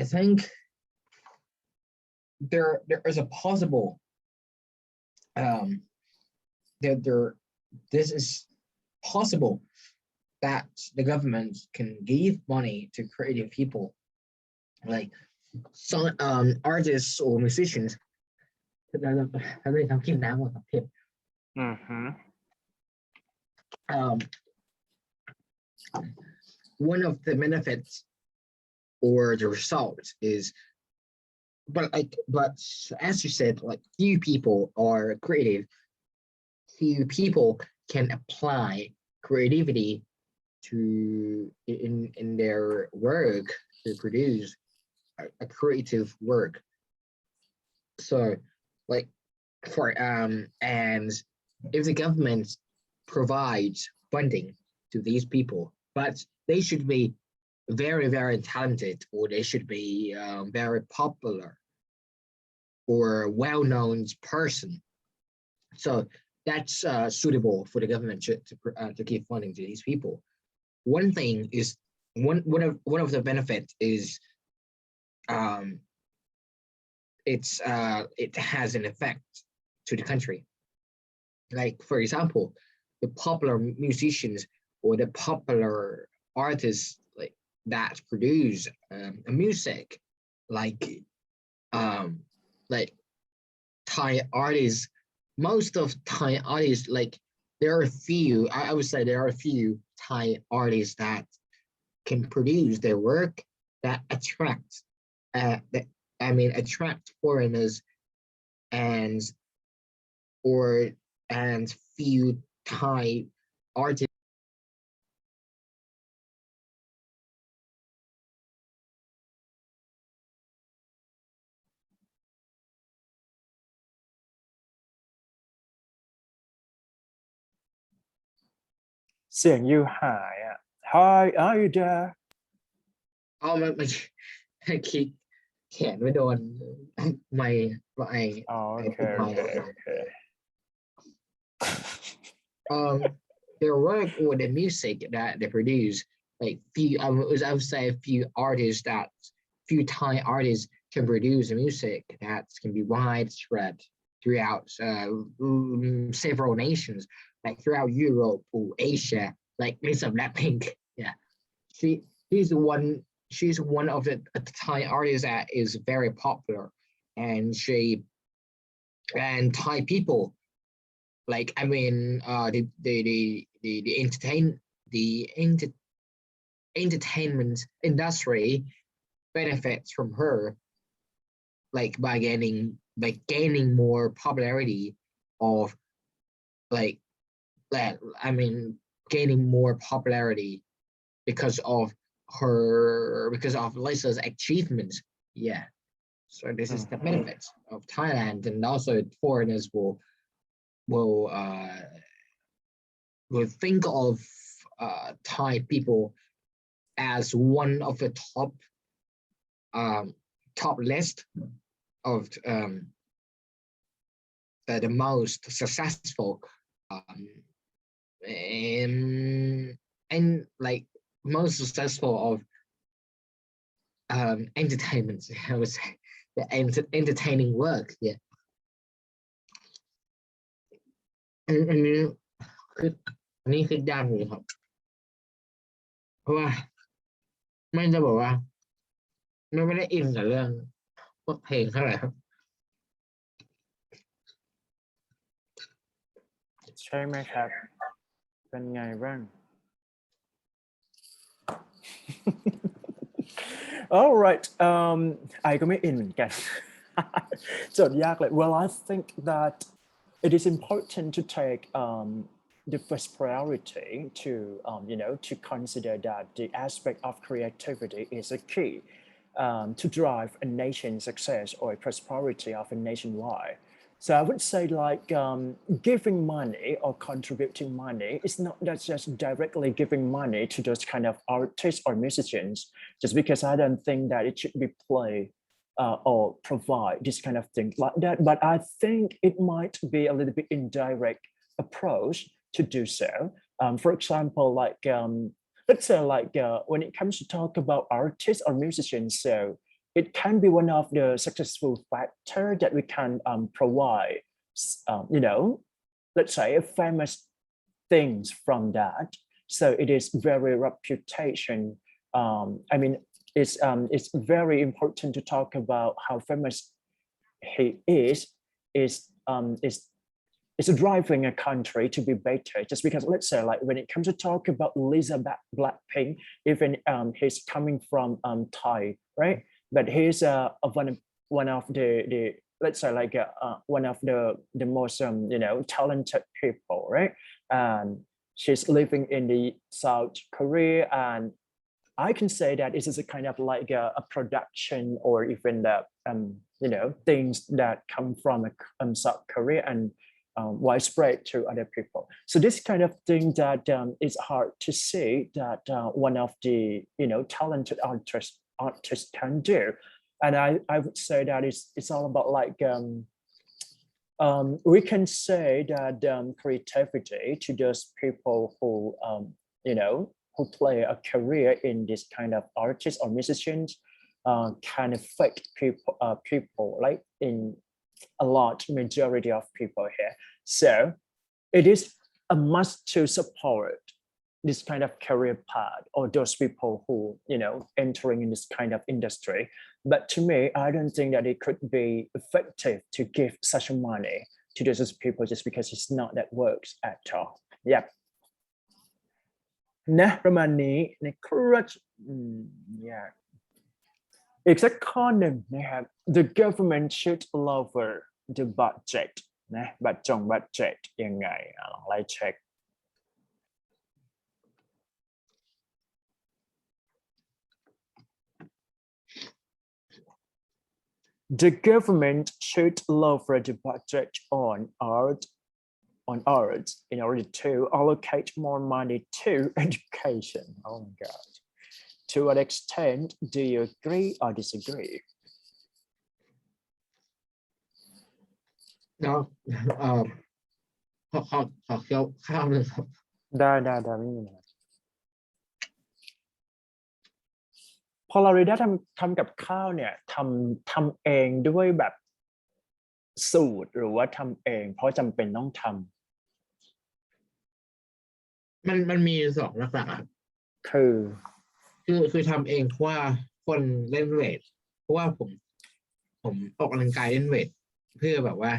I think there is a possible this is possible that the government can give money to creative people like some artists or musicians one of the benefits or the result is but as you said like few people are creative few people can apply creativity to in their work to produce a creative work. So like and if the government provides funding to these people, but they should be very, very talented, or they should be very popular or well-known person. So that's suitable for the government to give funding to these people. One thing is one of the benefits is it has an effect to the country. Like for example, the popular musicians or the popular artists like that produce music, like Thai artists. Most of Thai artists, like there are a few. I would say there are a few Thai artists that can produce their work that attract attract foreigners and few Thai artists. เสียงยูหายอ่ะ Hi are you there เอามันคลิกแขนไม่โดนไม่อ๋อโอเคโอเคโอเค their work or the music that they produce, like few I would say a few Thai artists can produce music that can be widespread throughout several nations, like throughout Europe or Asia, like Lisa Blackpink. Yeah, she's one of the Thai artists that is very popular, and Thai people, like the entertainment industry benefits from her, like by gaining more popularity of gaining more popularity because of Lisa's achievements. Yeah, so this is the benefits of Thailand, and also foreigners will think of Thai people as one of the top list of the most successful and like most successful of entertainment. I would say the entertaining work. Yeah. อันนี้คือดังเลยครับเพราะว่าไม่จะบอกว่าไม่ได้อินกับเรื่องพวกเพลงเท่าไหร่ครับ ใช่ไหมครับเป็นไงบ้าง All right ไอก็ไม่อินเหมือนกันโจทย์ยากเลย Well I think that it is important to take the first priority to to consider that the aspect of creativity is a key to drive a nation's success or prosperity of a nationwide. So I would say like giving money or contributing money is not just directly giving money to those kind of artists or musicians, just because I don't think that it should be played or provide this kind of thing like that. But I think it might be a little bit indirect approach to do so. For example, like let's say like when it comes to talk about artists or musicians, so it can be one of the successful factor that we can provide, let's say famous things from that. So it is very reputation. It's very important to talk about how famous he is driving a country to be better. Just because, let's say, like when it comes to talk about Lisa Blackpink, even he's coming from Thai, right? But he's one of the let's say like one of the most talented people, right? And she's living in the South Korea, and I can say that it is a kind of like a production or even the things that come from South Korea and widespread to other people. So this kind of thing that it's hard to say that one of the talented artists can do, and I would say that it's all about like we can say that creativity to those people who who play a career in this kind of artists or musicians can affect people like in a large majority of people here. So it is a must to support this kind of career path or those people who entering in this kind of industry. But to me, I don't think that it could be effective to give such money to those people just because it's not that works at all. Yep. นะประมาณนี้นะครับยากอีกสักข้อหนึ่งนะครับ The government should lower the budget นะบัตรเจ็ตยังไงลองไล่เช็ค The government should lower the budget on arts in order to allocate more money to education. Oh my God. To what extent do you agree or disagree? No. ขอเคี้ยวข้าวเลยครับได้ไม่มีนะพอเราได้ทำกับข้าวเนี่ยทำเองด้วยแบบสูตรหรือว่าทำเองเพราะจำเป็นต้องทำมันมีสองลักษณะคือทำเองเพราะว่าคนเล่นเวทเพราะว่าผมออกกำลังกายเล่นเวทเพื่อแบบว่า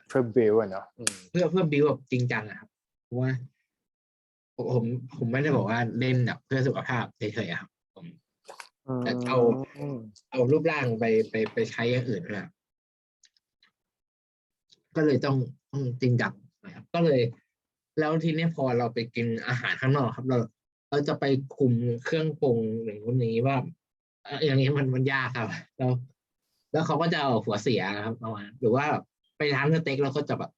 เพื่อบิวเนาะเพื่อบิวแบบจริงจังอะครับเพราะว่าผมไม่ได้บอกว่าเล่นแบบเพื่อสุขภาพเฉยๆครับผมแต่เอารูปร่างไปใช้อย่างอื่นนะครับก็เลยต้องจริงจังนะครับก็เลยแล้วทีนี้พอเราไปกินอาหารข้างนอกครับเราจะไปคุมเครื่องปรุงอย่างนี้ว่าอย่างนี้มันยากครับแล้วเขาก็จะเอาหัวเสียครับประมาณหรือว่าไปร้านสเต็กเราก็จะแบบ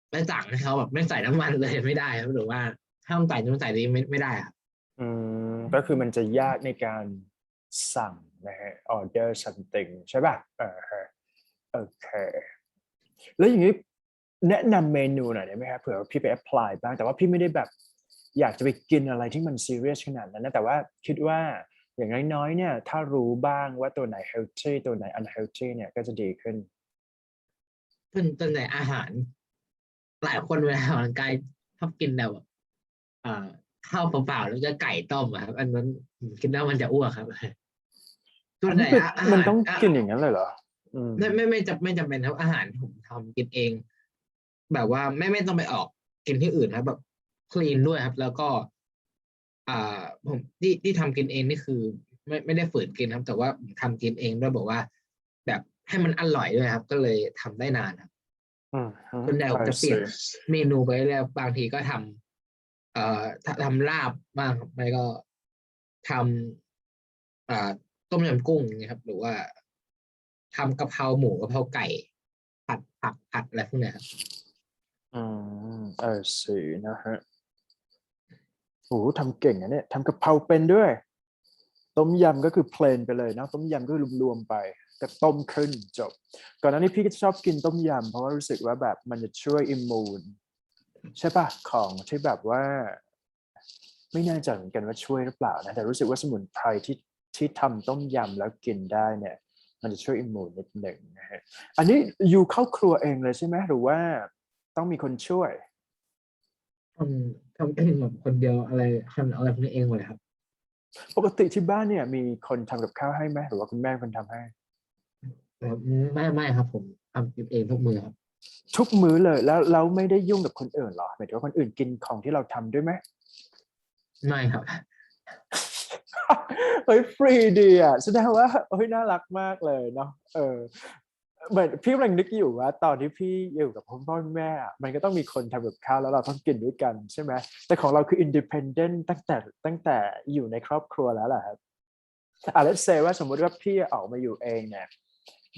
ไปสั่งให้เขาแบบไม่ใส่น้ำมันเลยไม่ได้ครับหรือว่าห้ามใส่น้ำใส่นี้ไม่ได้ครับก็คือมันจะยากในการสั่งนะฮะออเดอร์ซัมติงใช่ป่ะโอเคแล้วอย่างนี้แนะนำเมนูหน่อยได้ไหมครับเผื่อพี่ไปแอพพลายบ้างแต่ว่าพี่ไม่ได้แบบอยากจะไปกินอะไรที่มันซีเรียสขนาดนั้นนะแต่ว่าคิดว่าอย่างน้อยๆเนี่ยถ้ารู้บ้างว่าตัวไหนเฮลตี้ตัวไหนอันเฮลตี้เนี่ยก็จะดีขึ้นตัวไหนอาหารหลายคนเวลาออกกำลังกายชอบกินแบบข้าวเปล่าๆแล้วจะไก่ต้มครับอันนั้นกินแล้วมันจะอ้วกครับตัวไหนมันต้องกินอย่างนั้นเลยเหรอไม่จำเป็นครับอาหารผมทำกินเองแบบว่าไม่ต้องไปออกกินที่อื่นครับแบบคลีนด้วยครับแล้วก็ผมที่ทำกินเองนี่คือไม่ได้ฝืนกินครับแต่ว่าผมทำกินเองด้วยบอกว่าแบบให้มันอร่อยด้วยครับก็เลยทำได้นานครับส่วนใหญ่ผมจะเปลี่ยนเมนูไปแล้วบางทีก็ทำลาบบ้างไม่ก็ทำต้มยำกุ้งนะครับหรือว่าทำกะเพราหมูกะเพราไก่ผัดอะไรพวกนี้ครับสินะฮะโอ้ทำเก่งนะเนี่ยทำกะเพราเป็นด้วยต้มยำก็คือเพลนไปเลยนะต้มยำก็รวมๆไปแต่ต้มขึ้นจบก่อนหน้านี้พี่ก็ชอบกินต้มยำเพราะว่ารู้สึกว่าแบบมันจะช่วยอิมมูนใช่ป่ะของที่แบบว่าไม่แน่ใจเหมือนกันว่าช่วยหรือเปล่านะแต่รู้สึกว่าสมุนไพรที่ทำต้มยำแล้วกินได้เนี่ยมันจะช่วยอิมมูนนิดหนึ่งนะฮะอันนี้อยู่เข้าครัวเองเลยใช่ไหมหรือว่าต้องมีคนช่วยทำเองแบบคนเดียวอะไรทำอะไรพวกนี้เองเลยครับปกติที่บ้านเนี่ยมีคนทำกับข้าวให้ไหมหรือว่าคุณแม่คนทำให้ไม่ครับผมทำกินเองทุกมื้อครับทุกมื้อเลยแล้วเราไม่ได้ยุ่งกับคนอื่นหรอหมายถึงว่าคนอื่นกินของที่เราทำด้วยไหมไม่ครับเฮ้ยฟรีดีอ่ะแสดงว่าเฮ้ยน่ารักมากเลยเนาะ เหมือนพี่กำลังนึกอยู่ว่าตอนที่พี่อยู่กับพ่อแม่มันก็ต้องมีคนทำกับข้าวแล้วเราต้องกินด้วยกันใช่ไหมแต่ของเราคือ independent ตั้งแต่อยู่ในครอบครัวแล้วแหละครับlet's say ว่าสมมติว่าพี่ออกมาอยู่เองเนี่ย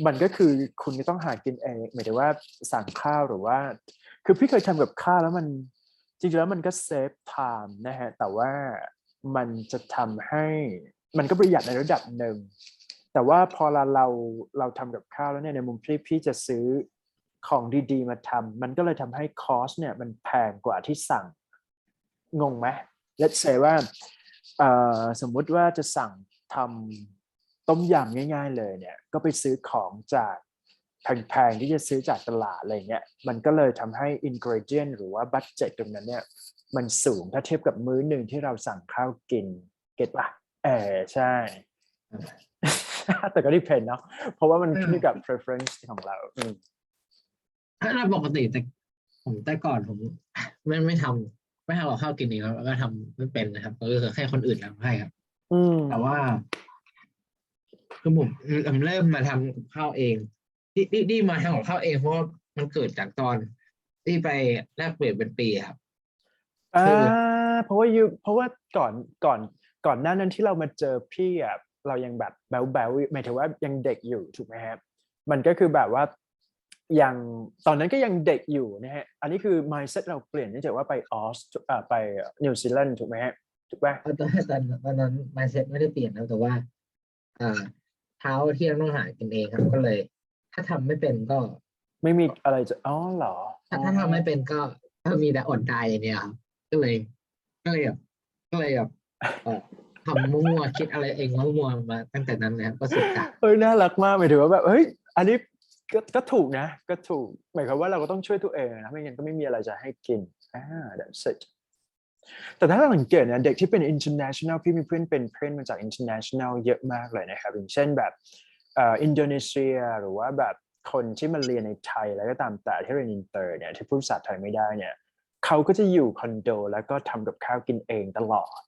มันก็คือคุณก็ต้องหากินเองหมายถึงว่าสั่งข้าวหรือว่าคือพี่เคยทำกับข้าวแล้วมันจริงๆแล้วมันก็เซฟไทม์นะฮะแต่ว่ามันจะทำให้มันก็ประหยัดในระดับหนึ่งแต่ว่าพอเราทำกับข้าวแล้วเนี่ยในมุมพี่จะซื้อของดีๆมาทำมันก็เลยทำให้คอสเนี่ยมันแพงกว่าที่สั่งงงไหม let's say ว่าสมมุติว่าจะสั่งทำต้มยำง่ายๆเลยเนี่ยก็ไปซื้อของจากแพงๆที่จะซื้อจากตลาดอะไรเงี้ยมันก็เลยทำให้ ingredient หรือว่าบัดเจ็ตตรงนั้นเนี่ยมันสูงถ้าเทียบกับมื้อหนึ่งที่เราสั่งข้าวกินเก็ตป่ะใช่ แต่ก็dependเนาะเพราะว่ามันขึ้นกับ preference ของเราถ้าเราปกติแต่ก่อนผมไม่ทำกับข้าวกินเองแล้วก็ทำไม่เป็นนะครับก็คือให้คนอื่นทำให้ครับแต่ว่าคือผมเริ่มมาทำกับข้าวเองที่มาทำกับข้าวเองเพราะว่ามันเกิดจากตอนที่ไปแลกเปลี่ยนเป็นปีครับเพราะว่าก่อนหน้านั้นที่เรามาเจอพี่เรายังแบบแบ๊วๆหมายถึงว่ายังเด็กอยู่ถูกไหมครับมันก็คือแบบว่ายังตอนนั้นก็ยังเด็กอยู่นะฮะอันนี้คือ mindset เราเปลี่ยนเนื่องจากว่าไปไปนิวซีแลนด์ถูกไหมฮะถูกป่ะตอนนั้น mindset ไม่ได้เปลี่ยนนะแต่ว่าเช้าที่เราต้องหากินเองครับก็เลยถ้าทำไม่เป็นก็ไม่มีอะไรจะเหรอถ้าทำไม่เป็นก็มีแต่อดตายอย่างเนี้ยครับก็เลยแบบทำมั่วคิดอะไรเองมั่วมาตั้งแต่นั้นนะครับก็สุดท้ายน่ารักมากหมายถึงว่าแบบอันนี้ก็ถูกนะก็ถูกหมายความว่าเราก็ต้องช่วยตัวเองนะไม่งั้นก็ไม่มีอะไรจะให้กินthat's it แต่ถ้าเราสังเกตเนี่ยเด็กที่เป็น international พี่มีเพื่อนมาจาก international เยอะมากเลยนะครับอย่างเช่นแบบอินโดนีเซียหรือว่าแบบคนที่มาเรียนในไทยแล้วก็ตามแต่ที่เรียนอินเตอร์เนี่ยที่พูดภาษาไทยไม่ได้เนี่ยเขาก็จะอยู่คอนโดแล้วก็ทำกับข้าวกินเองตลอด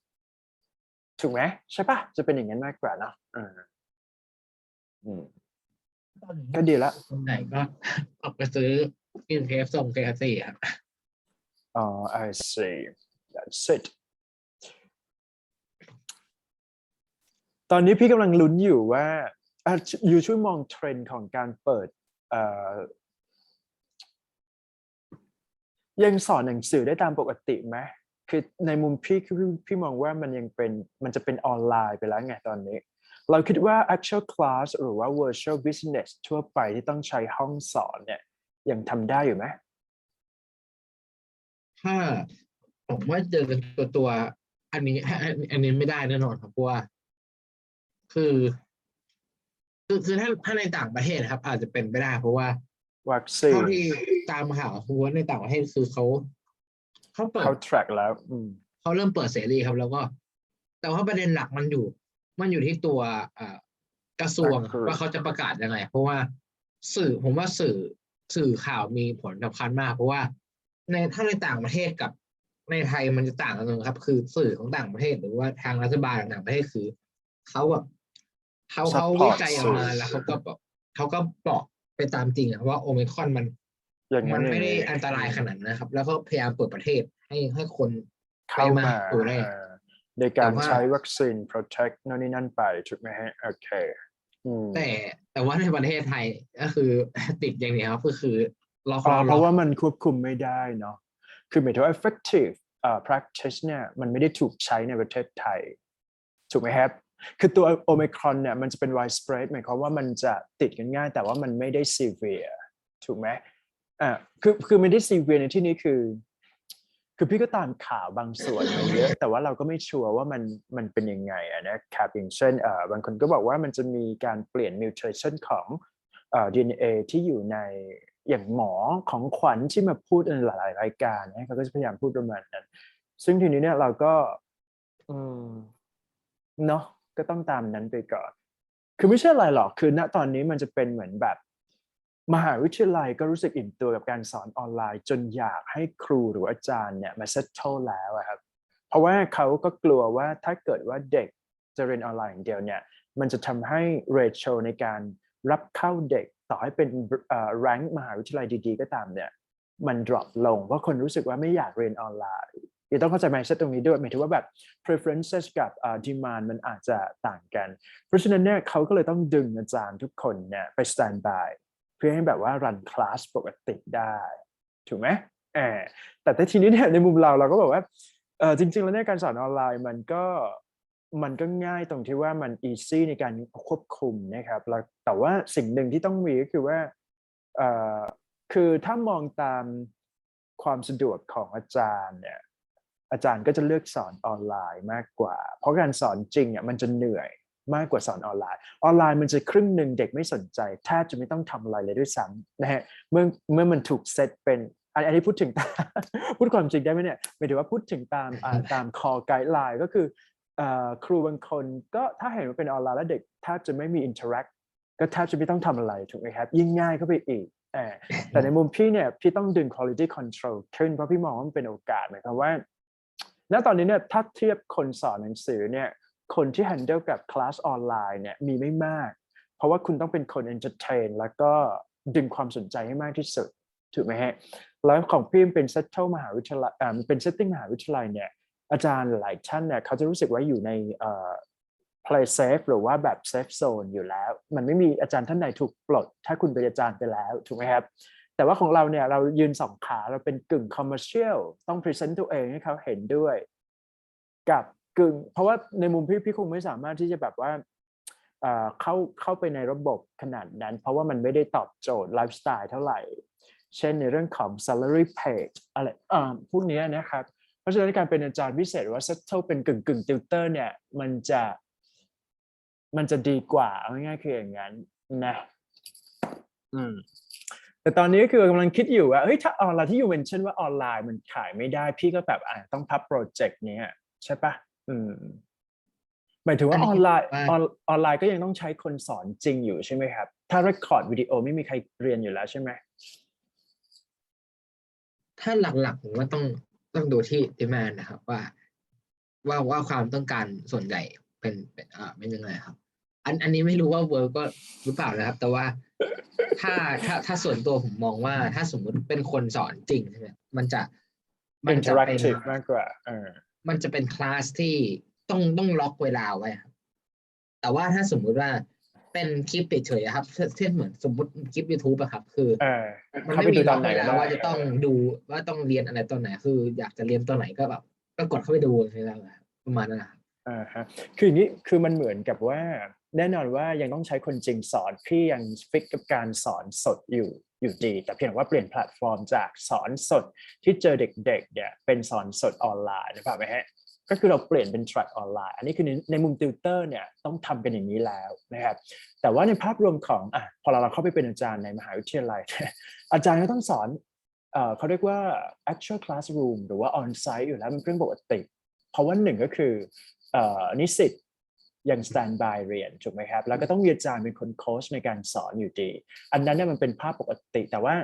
ถูกไหมใช่ปะจะเป็นอย่างนั้นมากกว่าเนาะก็ดีละคนไหนก็ออกไปซื้อกินKFCส่งKFCครับI see that's it ตอนนี้พี่กำลังลุ้นอยู่ว่าอยู่ช่วยมองเทรนด์ของการเปิดยังสอนหนังสือได้ตามปกติไหมคือในมุมพี่มองว่ามันจะเป็นออนไลน์ไปแล้วไงตอนนี้เราคิดว่า actual class หรือว่า virtual business ทั่วไปที่ต้องใช้ห้องสอนเนี่ยยังทำได้อยู่ไหมถ้าผมว่าเจอกันตัวอันนี้ไม่ได้แน่นอนครับเพราะว่าคือถ้าในต่างประเทศนะครับอาจจะเป็นไปได้เพราะว่าวัคซีนเท่าที่ตามข่าวคือว่าในต่างประเทศคือเขาเปิด track แล้วเขาเริ่มเปิดเสรีครับแล้วก็แต่ว่าประเด็นหลักมันอยู่ที่ตัวกระทรวงว่าเขาจะประกาศยังไงเพราะว่าผมว่าสื่อข่าวมีผลสำคัญมากเพราะว่าถ้าในต่างประเทศกับในไทยมันจะต่างกันครับคือสื่อของต่างประเทศหรือว่าทางรัฐบาลต่างประเทศคือเขาแบบเขาวิจัยออกมาแล้วเขาก็บอกไปตามจริงว่าโอไมครอนมันไม่ได้อันตรายขนาดนะครับแล้วก็พยายามเปิดประเทศให้คนเข้ามาตัวแรกในการใช้วัคซีน protect นั่นนี่นั่นไปถูกไหมฮะโอเคแต่ว่าในประเทศไทยก็คือติดอย่างนี้ครับก็คือเพราะว่ามันควบคุมไม่ได้เนาะคือหมายถึงว่า effective practice เนี่ยมันไม่ได้ถูกใช้ในประเทศไทยถูกไหมครับคือตัวโอไมครอนเนี่ยมันจะเป็น widespread หมายความว่ามันจะติดกันง่ายแต่ว่ามันไม่ได้ severe ถูกไหมคือไม่ได้ severe ในที่นี้คือพี่ก็ตามข่าวบางส่วนมาเยอะแต่ว่าเราก็ไม่ชัวร์ว่ามันเป็นยังไงนะครับอย่างเช่นบางคนก็บอกว่ามันจะมีการเปลี่ยน mutation ของDNA ที่อยู่ในอย่างหมอของขวัญที่มาพูดในหลายรายการเขาก็จะพยายามพูดประมาณนั้นซึ่งทีนี้เนี่ยเราก็เนาะก็ต้องตามนั้นไปก่อนคือไม่ใช่อะไรหรอกคือณตอนนี้มันจะเป็นเหมือนแบบมหาวิทยาลัยก็รู้สึกอิ่มตัวกับการสอนออนไลน์จนอยากให้ครูหรืออาจารย์เนี่ยมา settle แล้วครับเพราะว่าเขาก็กลัวว่าถ้าเกิดว่าเด็กจะเรียนออนไลน์อย่างเดียวเนี่ยมันจะทำให้ ratio ในการ รับเข้าเด็กต่อให้เป็นแรงค์มหาวิทยาลัยดีๆก็ตามเนี่ยมัน drop ลงเพราะคนรู้สึกว่าไม่อยากเรียนออนไลน์ต้องเข้าใจ mindset ตรงนี้ด้วยหมายถึงว่าแบบ preferences กับdemand มันอาจจะต่างกันเพราะฉะนั้นเนี่ยเขาก็เลยต้องดึงอาจารย์ทุกคนเนี่ยไป stand by เพื่อให้แบบว่า run class ปกติได้ถูกไหมแต่ทีนี้เนี่ยในมุมเราก็บอกว่าจริงๆแล้วเนี่ยการสอนออนไลน์มันก็ง่ายตรงที่ว่ามัน easy ในการควบคุมนะครับแล้วแต่ว่าสิ่งหนึ่งที่ต้องมีก็คือว่าคือถ้ามองตามความสะดวกของอาจารย์เนี่ยอาจารย์ก็จะเลือกสอนออนไลน์มากกว่าเพราะการสอนจริงมันจะเหนื่อยมากกว่าสอนออนไลน์มันจะครึ่งหนึ่งเด็กไม่สนใจแทบจะไม่ต้องทำอะไรเลยด้วยซ้ำนะฮะเมื่อมันถูกเซตเป็นอันนี้พูดถึง พูดความจริงได้ไหมเนี่ยหมายถึงว่าพูดถึงตามคอไกด์ไลน์ก็คือครูบางคนก็ถ้าเห็นว่าเป็นออนไลน์แล้วเด็กแทบจะไม่มี interact ก็แทบจะไม่ต้องทำอะไรถูกไหมครับยิ่งง่ายเข้าไปอีกแต่ในมุมพี่เนี่ยพี่ต้องดึง quality control ขึ้นเพราะพี่มองว่ามันเป็นโอกาสหมายความว่าณตอนนี้เนี่ยถ้าเทียบคนสอนหนังสือเนี่ยคนที่ handle กับคลาสออนไลน์เนี่ยมีไม่มากเพราะว่าคุณต้องเป็นคน entertain แล้วก็ดึงความสนใจให้มากที่สุดถูกไหมฮะแล้วของพี่เป็น settle มหาวิทยาลัยเป็น setting มหาวิทยาลัยเนี่ยอาจารย์หลายท่านเนี่ยเขาจะรู้สึกว่าอยู่ในplay safe หรือว่าแบบ safe zone อยู่แล้วมันไม่มีอาจารย์ท่านใดถูกปลดถ้าคุณเป็นอาจารย์ไปแล้วถูกไหมครับแต่ว่าของเราเนี่ยเรายืนสองขาเราเป็นกึ่ง commercial ต้อง present ตัวเองให้เขาเห็นด้วยกับกึ่งเพราะว่าในมุมพี่คงไม่สามารถที่จะแบบว่าเข้าไปในระบบขนาดนั้นเพราะว่ามันไม่ได้ตอบโจทย์ไลฟ์สไตล์เท่าไหร่เช่นในเรื่องของ salary page อะไรพวกนี้นะครับเพราะฉะนั้นการเป็นอาจารย์พิเศษว่า settle เป็นกึ่ง tutor เนี่ยมันจะดีกว่าเอาง่ายๆคืออย่างนั้นนะแต่ตอนนี้คือกำลังคิดอยู่ว่าเฮ้ยถ้าออนไลน์ที่อยู่เมนชั่นว่าออนไลน์มันขายไม่ได้พี่ก็แบบต้องพับโปรเจกต์นี้ใช่ปะหมายถึงว่าออนไลน์ก็ยังต้องใช้คนสอนจริงอยู่ใช่ไหมครับถ้า record วิดีโอไม่มีใครเรียนอยู่แล้วใช่ไหมถ้าหลักๆผมว่าต้องดูที่ demand นะครับว่าความต้องการส่วนใหญ่เป็นยังไงครับอันนี้ไม่รู้ว่าเวิร์กก็หรือเปล่านะครับแต่ว่าถ้าส่วนตัวผมมองว่าถ้าสมมุติเป็นคนสอนจริงใช่ไหมมันจะเป็น interactive มากกว่ามันจะเป็นคลาสที่ต้องล็อกเวลาไว้ครับแต่ว่าถ้าสมมุติว่าเป็นคลิปเฉยๆครับเช่นเหมือนสมมติคลิป YouTube อะครับคือมันไม่มีล็อกเวลาว่าจะต้องดูว่าต้องเรียนอะไรตอนไหนคืออยากจะเรียนตอนไหนก็แบบก็กดเข้าไปดูใช่ไหมครับประมาณนั้นนะครับคืออย่างนี้คือมันเหมือนกับว่าแน่นอนว่ายังต้องใช้คนจริงสอนพี่ยังฟิกกับการสอนสดอยู่ดีแต่เพียงว่าเปลี่ยนแพลตฟอร์มจากสอนสดที่เจอเด็กๆเนี่ยเป็นสอนสดออนไลน์นะครับไหมฮะก็คือเราเปลี่ยนเป็น track ออนไลน์อันนี้คือในมุมติวเตอร์เนี่ยต้องทำกันอย่างนี้แล้วนะครับแต่ว่าในภาพรวมของพอเราเข้าไปเป็นอาจารย์ในมหาวิทยาลัยอาจารย์ก็ต้องสอนเขาเรียกว่า actual classroom หรือว่า on site อยู่แล้วมันเป็นเรื่องปกติเพราะว่าหนึ่งก็คือนิสิตยัง stand by เรียนถูกไหมครับแล้วก็ต้องมีอาจารย์เป็นคนโค้ชในการสอนอยู่ดีอันนั้นเนี่ยมันเป็นภาพปกติแต่ว่า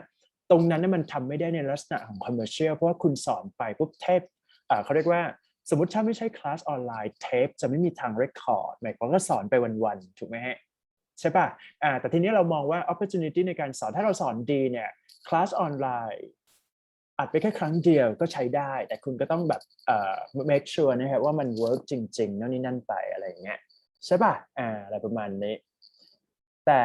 ตรงนั้นเนี่ยมันทำไม่ได้ในลักษณะของ commercial เพราะว่าคุณสอนไปปุ๊บเทปเขาเรียกว่าสมมติถ้าไม่ใช่คลาสออนไลน์เทปจะไม่มีทาง record หมายความว่าสอนไปวันๆถูกไหมฮะใช่ป่ะแต่ทีนี้เรามองว่า opportunity ในการสอนถ้าเราสอนดีเนี่ยคลาสออนไลน์อัดไปแค่ครั้งเดียวก็ใช้ได้แต่คุณก็ต้องแบบmake sure นะครับว่ามัน work จริงๆนั่นนี่นั่นไปอะไรอย่างเงี้ยใช่ป่ะอะไรประมาณนี้แต่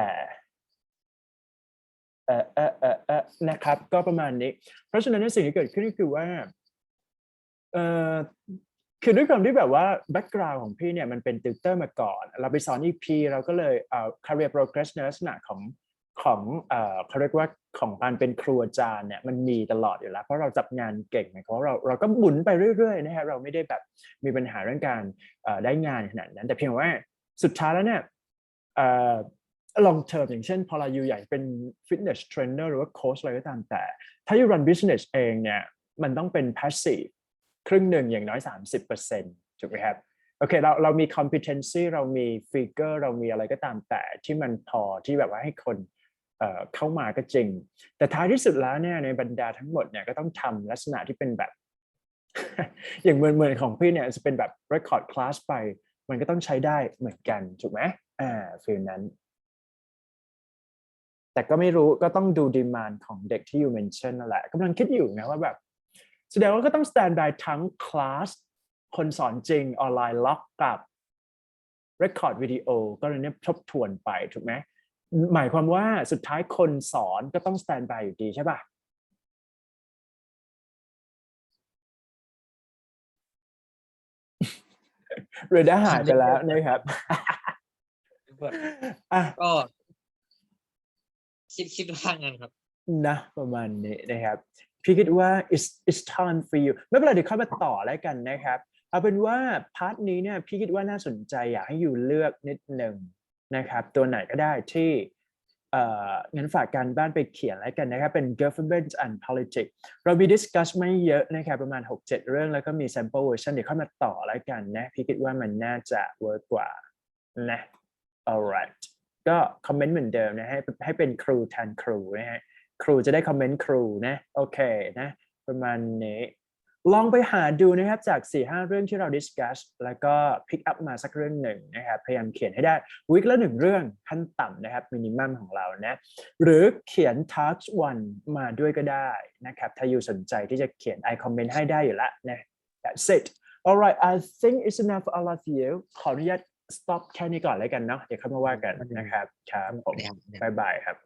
นะครับก็ประมาณนี้เพราะฉะนั้นสิ่งที่เกิดขึ้นก็คือว่าคือด้วยความที่แบบว่า background ของพี่เนี่ยมันเป็นติวเตอร์มาก่อนเราไปสอน EP เราก็เลยcareer progress ในลักษณะของเขาเรียกว่าของการเป็นครูอาจารย์เนี่ยมันมีตลอดอยู่แล้วเพราะเราจับงานเก่งเพราะเราก็หมุนไปเรื่อยๆนะฮะเราไม่ได้แบบมีปัญหาเรื่องการได้งานขนาดนั้นแต่เพียงว่าสุดท้ายแล้วเนี่ยlong term อย่างเช่นพอเราอยู่ใหญ่เป็น fitness trainer หรือว่าโค้ชอะไรก็ตามแต่ถ้าอยู่ run business เองเนี่ยมันต้องเป็น passive ครึ่งหนึ่งอย่างน้อย 30% ถูกไหมครับโอเคเรามี competency เรามี figure เรามีอะไรก็ตามแต่ที่มันพอที่แบบว่าให้คนเข้ามาก็จริงแต่ท้ายที่สุดแล้วเนี่ยในบรรดาทั้งหมดเนี่ยก็ต้องทำลักษณะที่เป็นแบบ อย่างเหมือนของพี่เนี่ยจะเป็นแบบ record class ไปมันก็ต้องใช้ได้เหมือนกันถูกไหมฟีลนั้น แต่ก็ไม่รู้ก็ต้องดูดีมานด์ของเด็กที่อยู่เมนชั่นนั่นแหละกำลังคิดอยู่นะว่าแบบแสดงว่าก็ต้อง stand by ทั้งคลาสคนสอนจริงออนไลน์ล็อกกับ record วิดีโอก็เลยเนี่ยทบทวนไปถูกไหมหมายความว่าสุดท้ายคนสอนก็ต้อง stand by อยู่ดีใช่ป่ะเรดาร์หายไปแล้วนะครับก็คิดว่างั้นครับนะประมาณนี้นะครับพี่คิดว่า it's time for you ไม่เป็นไรเดี๋ยวเข้ามาต่อแล้วกันนะครับเอาเป็นว่าพาร์ทนี้เนี่ยพี่คิดว่าน่าสนใจอยากให้อยู่เลือกนิดหนึ่งนะครับตัวไหนก็ได้ที่งั้นฝากการบ้านไปเขียนแล้วกันนะครับเป็น government and politics เรามี discuss ไม่เยอะนะครับประมาณ 6-7 เรื่องแล้วก็มี sample version เดี๋ยวเข้ามาต่อแล้วกันนะพี่คิดว่ามันน่าจะ work กว่านะ alright ก็คอมเมนต์เหมือนเดิมนะให้เป็นครูแทนครูนะฮะครูจะได้คอมเมนต์ครูนะโอเคนะประมาณนี้ลองไปหาดูนะครับจาก 4-5 เรื่องที่เรา discuss แล้วก็ pick up มาสักเรื่องหนึ่งนะครับพยายามเขียนให้ได้วีคละ1เรื่องขั้นต่ำนะครับมินิมัมของเรานะหรือเขียน task 1มาด้วยก็ได้นะครับถ้าอยู่สนใจที่จะเขียน I comment ให้ได้อยู่แล้วนะ that's it alright I think it's enough for all of you ขออนุญาต stop แค่นี้ก่อนแล้วกันเนาะเดี๋ยวเข้ามาว่ากันนะครับครับผมบ๊ายบายครับ